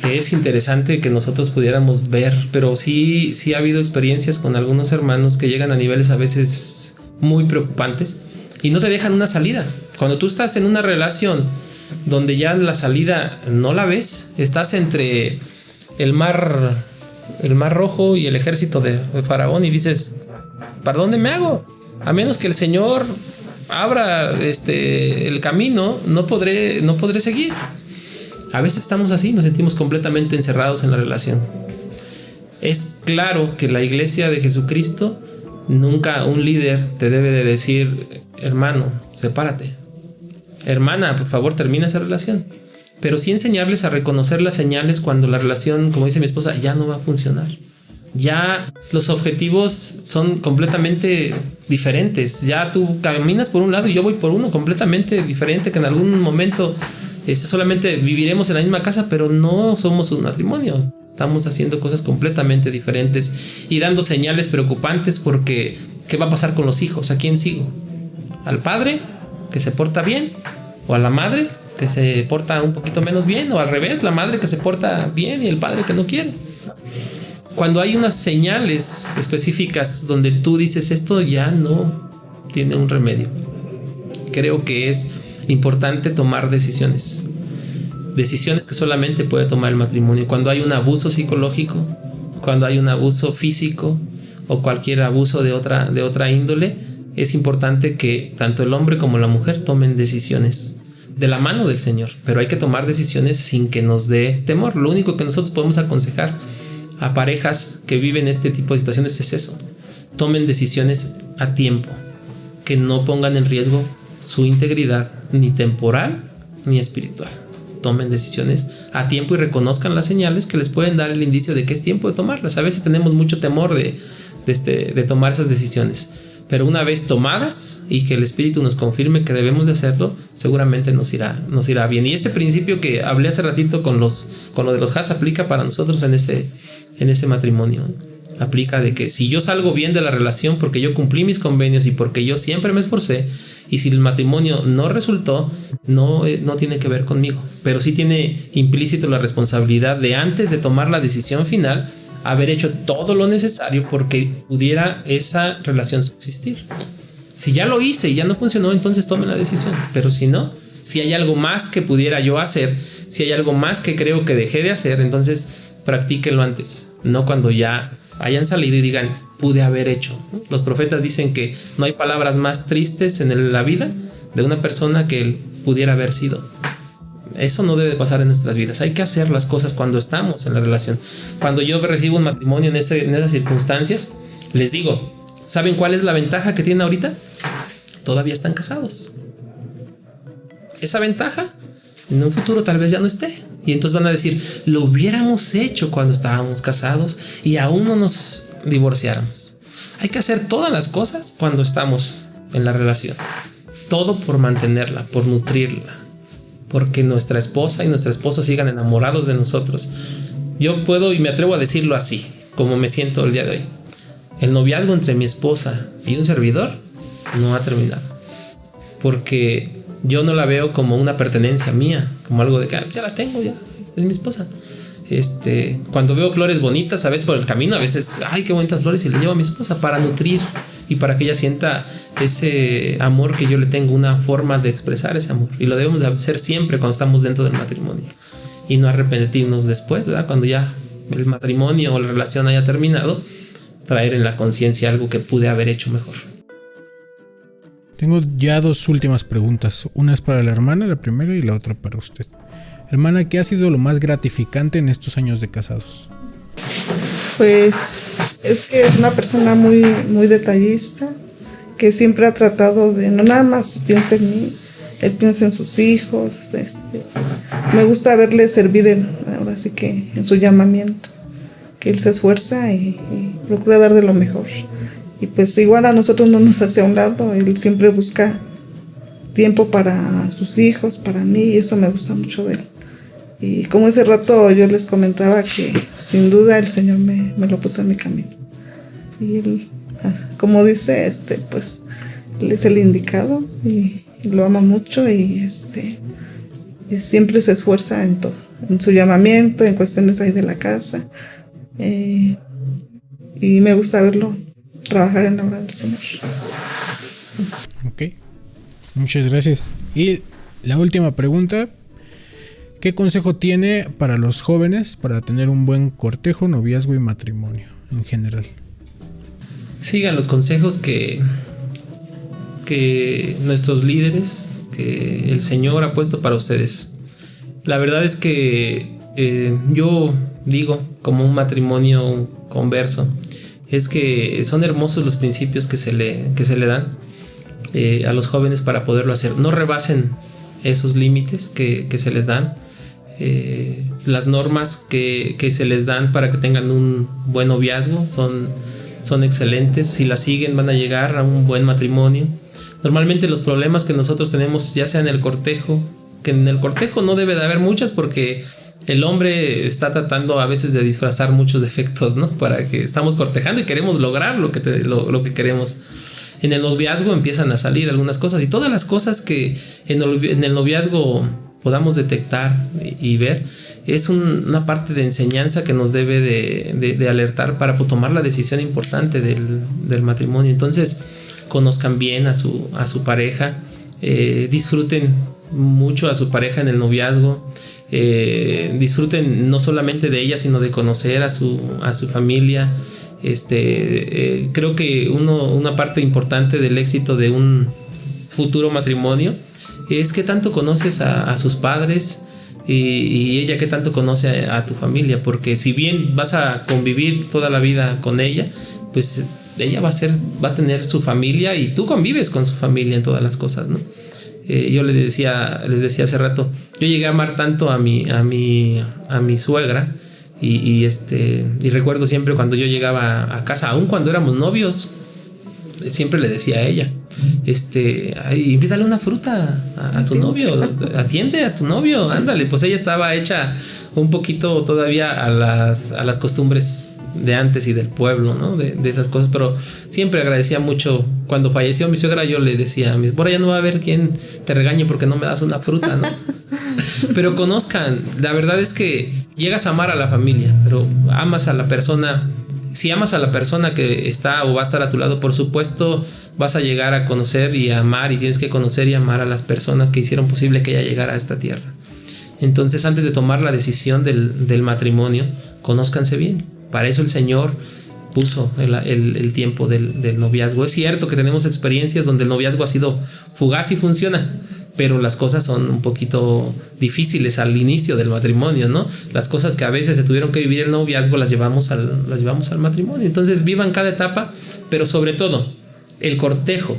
es interesante que nosotros pudiéramos ver, pero sí ha habido experiencias con algunos hermanos que llegan a niveles a veces muy preocupantes y no te dejan una salida. Cuando tú estás en una relación donde ya la salida no la ves, estás entre el mar Rojo y el ejército de Faraón y dices, ¿para dónde me hago? A menos que el Señor abra el camino, no podré seguir. A veces estamos así, nos sentimos completamente encerrados en la relación. Es claro que la iglesia de Jesucristo, nunca un líder te debe de decir, hermano, sepárate. Hermana, por favor, termina esa relación. Pero sí enseñarles a reconocer las señales cuando la relación, como dice mi esposa, ya no va a funcionar. Ya los objetivos son completamente diferentes. Ya tú caminas por un lado y yo voy por uno completamente diferente, que en algún momento solamente viviremos en la misma casa, pero no somos un matrimonio. Estamos haciendo cosas completamente diferentes y dando señales preocupantes porque ¿qué va a pasar con los hijos? ¿A quién sigo? ¿Al padre que se porta bien? ¿O a la madre que se porta un poquito menos bien? ¿O al revés, la madre que se porta bien y el padre que no quiere? Cuando hay unas señales específicas donde tú dices esto ya no tiene un remedio, creo que es importante tomar decisiones que solamente puede tomar el matrimonio. Cuando hay un abuso psicológico, cuando hay un abuso físico o cualquier abuso de otra índole, es importante que tanto el hombre como la mujer tomen decisiones de la mano del Señor, pero hay que tomar decisiones sin que nos dé temor. Lo único que nosotros podemos aconsejar a parejas que viven este tipo de situaciones es eso: tomen decisiones a tiempo, que no pongan en riesgo su integridad ni temporal ni espiritual. Tomen decisiones a tiempo y reconozcan las señales que les pueden dar el indicio de que es tiempo de tomarlas. A veces tenemos mucho temor de tomar esas decisiones, pero una vez tomadas y que el Espíritu nos confirme que debemos de hacerlo, seguramente nos irá bien. Y este principio que hablé hace ratito con lo de los Haas aplica para nosotros en ese matrimonio. Aplica de que si yo salgo bien de la relación porque yo cumplí mis convenios y porque yo siempre me esforcé, y si el matrimonio no resultó, no tiene que ver conmigo, pero sí tiene implícito la responsabilidad de, antes de tomar la decisión final, haber hecho todo lo necesario porque pudiera esa relación subsistir. Si ya lo hice y ya no funcionó, entonces tomen la decisión. Pero si no, si hay algo más que pudiera yo hacer, si hay algo más que creo que dejé de hacer, entonces practíquenlo antes, no cuando ya hayan salido y digan, pude haber hecho. Los profetas dicen que no hay palabras más tristes en la vida de una persona que él pudiera haber sido. Eso no debe pasar en nuestras vidas. Hay que hacer las cosas cuando estamos en la relación. Cuando yo recibo un matrimonio en esas circunstancias, les digo, ¿saben cuál es la ventaja que tienen ahorita? Todavía están casados. Esa ventaja en un futuro tal vez ya no esté. Y entonces van a decir, lo hubiéramos hecho cuando estábamos casados y aún no nos divorciáramos. Hay que hacer todas las cosas cuando estamos en la relación. Todo por mantenerla, por nutrirla, porque nuestra esposa y nuestro esposo sigan enamorados de nosotros. yo puedo y me atrevo a decirlo así, como me siento el día de hoy. El noviazgo entre mi esposa y un servidor no ha terminado. Porque yo no la veo como una pertenencia mía, como algo de que ya la tengo, ya es mi esposa. Cuando veo flores bonitas, a veces por el camino, a veces, ay, qué bonitas flores, y le llevo a mi esposa para nutrir y para que ella sienta ese amor que yo le tengo, una forma de expresar ese amor. Y lo debemos de hacer siempre cuando estamos dentro del matrimonio y no arrepentirnos después, ¿verdad? Cuando ya el matrimonio o la relación haya terminado, traer en la conciencia algo que pude haber hecho mejor. Tengo ya 2 últimas preguntas. Una es para la hermana, la primera, y la otra para usted. Hermana, ¿qué ha sido lo más gratificante en estos años de casados? Pues es que es una persona muy, muy detallista, que siempre ha tratado de, no nada más piensa en mí, él piensa en sus hijos. Me gusta verle servir ahora sí que en su llamamiento, que él se esfuerza y procura dar de lo mejor. Y pues igual a nosotros no nos hace a un lado, él siempre busca tiempo para sus hijos, para mí, y eso me gusta mucho de él. Y como ese rato yo les comentaba que sin duda el Señor me lo puso en mi camino. Y él, como dice, pues él es el indicado y lo ama mucho y siempre se esfuerza en todo, en su llamamiento, en cuestiones ahí de la casa. Y me gusta verlo trabajar en la obra del Señor. Ok, muchas gracias. Y la última pregunta: ¿qué consejo tiene para los jóvenes para tener un buen cortejo, noviazgo y matrimonio en general? Sigan los consejos que nuestros líderes, que el Señor ha puesto para ustedes. La verdad es que yo digo, como un matrimonio converso, es que son hermosos los principios que se le dan a los jóvenes para poderlo hacer. No rebasen esos límites que se les dan. Las normas que se les dan para que tengan un buen noviazgo son excelentes. Si las siguen, van a llegar a un buen matrimonio. Normalmente los problemas que nosotros tenemos, ya sea en el cortejo, que en el cortejo no debe de haber muchas, porque el hombre está tratando a veces de disfrazar muchos defectos, ¿no? Para que estamos cortejando y queremos lograr lo que queremos. En el noviazgo empiezan a salir algunas cosas, y todas las cosas que en el noviazgo podamos detectar y ver, es una parte de enseñanza que nos debe de alertar para tomar la decisión importante del matrimonio. Entonces, conozcan bien a su pareja, disfruten mucho a su pareja en el noviazgo, disfruten no solamente de ella, sino de conocer a su familia. Creo que una parte importante del éxito de un futuro matrimonio es que tanto conoces a sus padres, y ella que tanto conoce a tu familia, porque si bien vas a convivir toda la vida con ella, pues ella va a tener su familia y tú convives con su familia en todas las cosas, ¿no? Yo les decía hace rato, yo llegué a amar tanto a mi suegra, y recuerdo siempre cuando yo llegaba a casa, aun cuando éramos novios, siempre le decía a ella, invítale una fruta a tu novio, atiende a tu novio, ándale. Pues ella estaba hecha un poquito todavía a las costumbres de antes y del pueblo, ¿no? De esas cosas, pero siempre agradecía mucho. Cuando falleció mi suegra, yo le decía, por allá no va a haber quien te regañe porque no me das una fruta, ¿no? Pero conozcan, la verdad es que llegas a amar a la familia, pero amas a la persona. Si amas a la persona que está o va a estar a tu lado, por supuesto vas a llegar a conocer y a amar, y tienes que conocer y amar a las personas que hicieron posible que ella llegara a esta tierra. Entonces, antes de tomar la decisión del matrimonio, conózcanse bien. Para eso el Señor puso el tiempo del noviazgo. Es cierto que tenemos experiencias donde el noviazgo ha sido fugaz y funciona, pero las cosas son un poquito difíciles al inicio del matrimonio, ¿no? Las cosas que a veces se tuvieron que vivir en el noviazgo las llevamos al matrimonio. Entonces, vivan cada etapa, pero sobre todo el cortejo,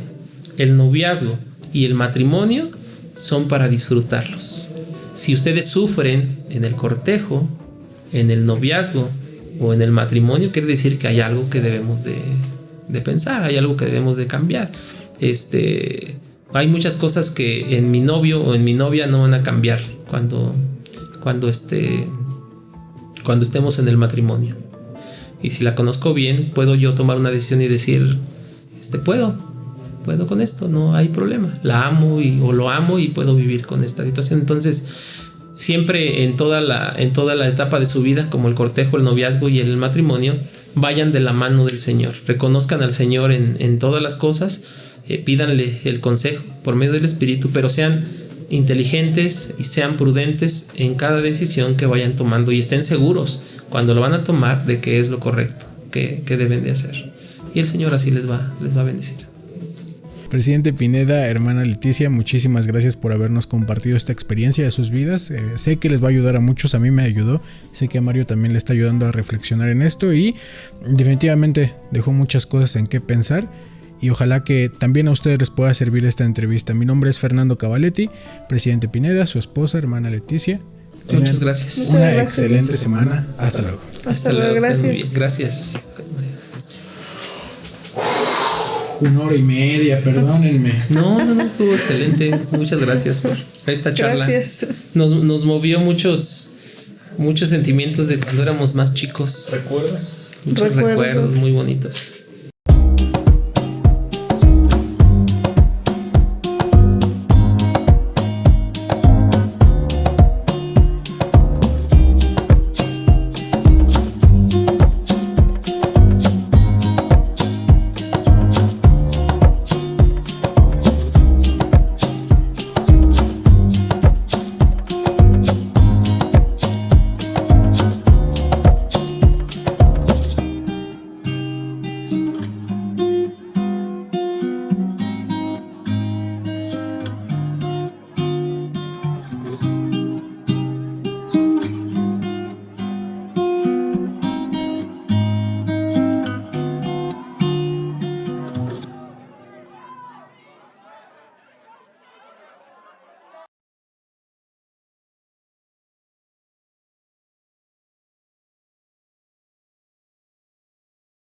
el noviazgo y el matrimonio son para disfrutarlos. Si ustedes sufren en el cortejo, en el noviazgo o en el matrimonio, quiere decir que hay algo que debemos de pensar, hay algo que debemos de cambiar. Hay muchas cosas que en mi novio o en mi novia no van a cambiar cuando cuando estemos en el matrimonio. Y si la conozco bien, puedo yo tomar una decisión y decir, puedo con esto, no hay problema. La amo o lo amo y puedo vivir con esta situación. Entonces, siempre en toda la etapa de su vida, como el cortejo, el noviazgo y el matrimonio, vayan de la mano del Señor. Reconozcan al Señor en todas las cosas, pídanle el consejo por medio del Espíritu, pero sean inteligentes y sean prudentes en cada decisión que vayan tomando y estén seguros cuando lo van a tomar de que es lo correcto, que deben de hacer. Y el Señor así les va a bendecir. Presidente Pineda, hermana Leticia, muchísimas gracias por habernos compartido esta experiencia de sus vidas. Sé que les va a ayudar a muchos, a mí me ayudó, sé que a Mario también le está ayudando a reflexionar en esto y definitivamente dejó muchas cosas en qué pensar y ojalá que también a ustedes les pueda servir esta entrevista. Mi nombre es Fernando Cavaletti, presidente Pineda, su esposa, hermana Leticia. Muchas gracias. Una excelente semana. Hasta luego. Hasta luego, gracias. Gracias. 1 hora y media, perdónenme. No, estuvo excelente. Muchas gracias por esta charla. Gracias. Nos movió muchos sentimientos de cuando éramos más chicos. ¿Recuerdas? Muchos recuerdos muy bonitos.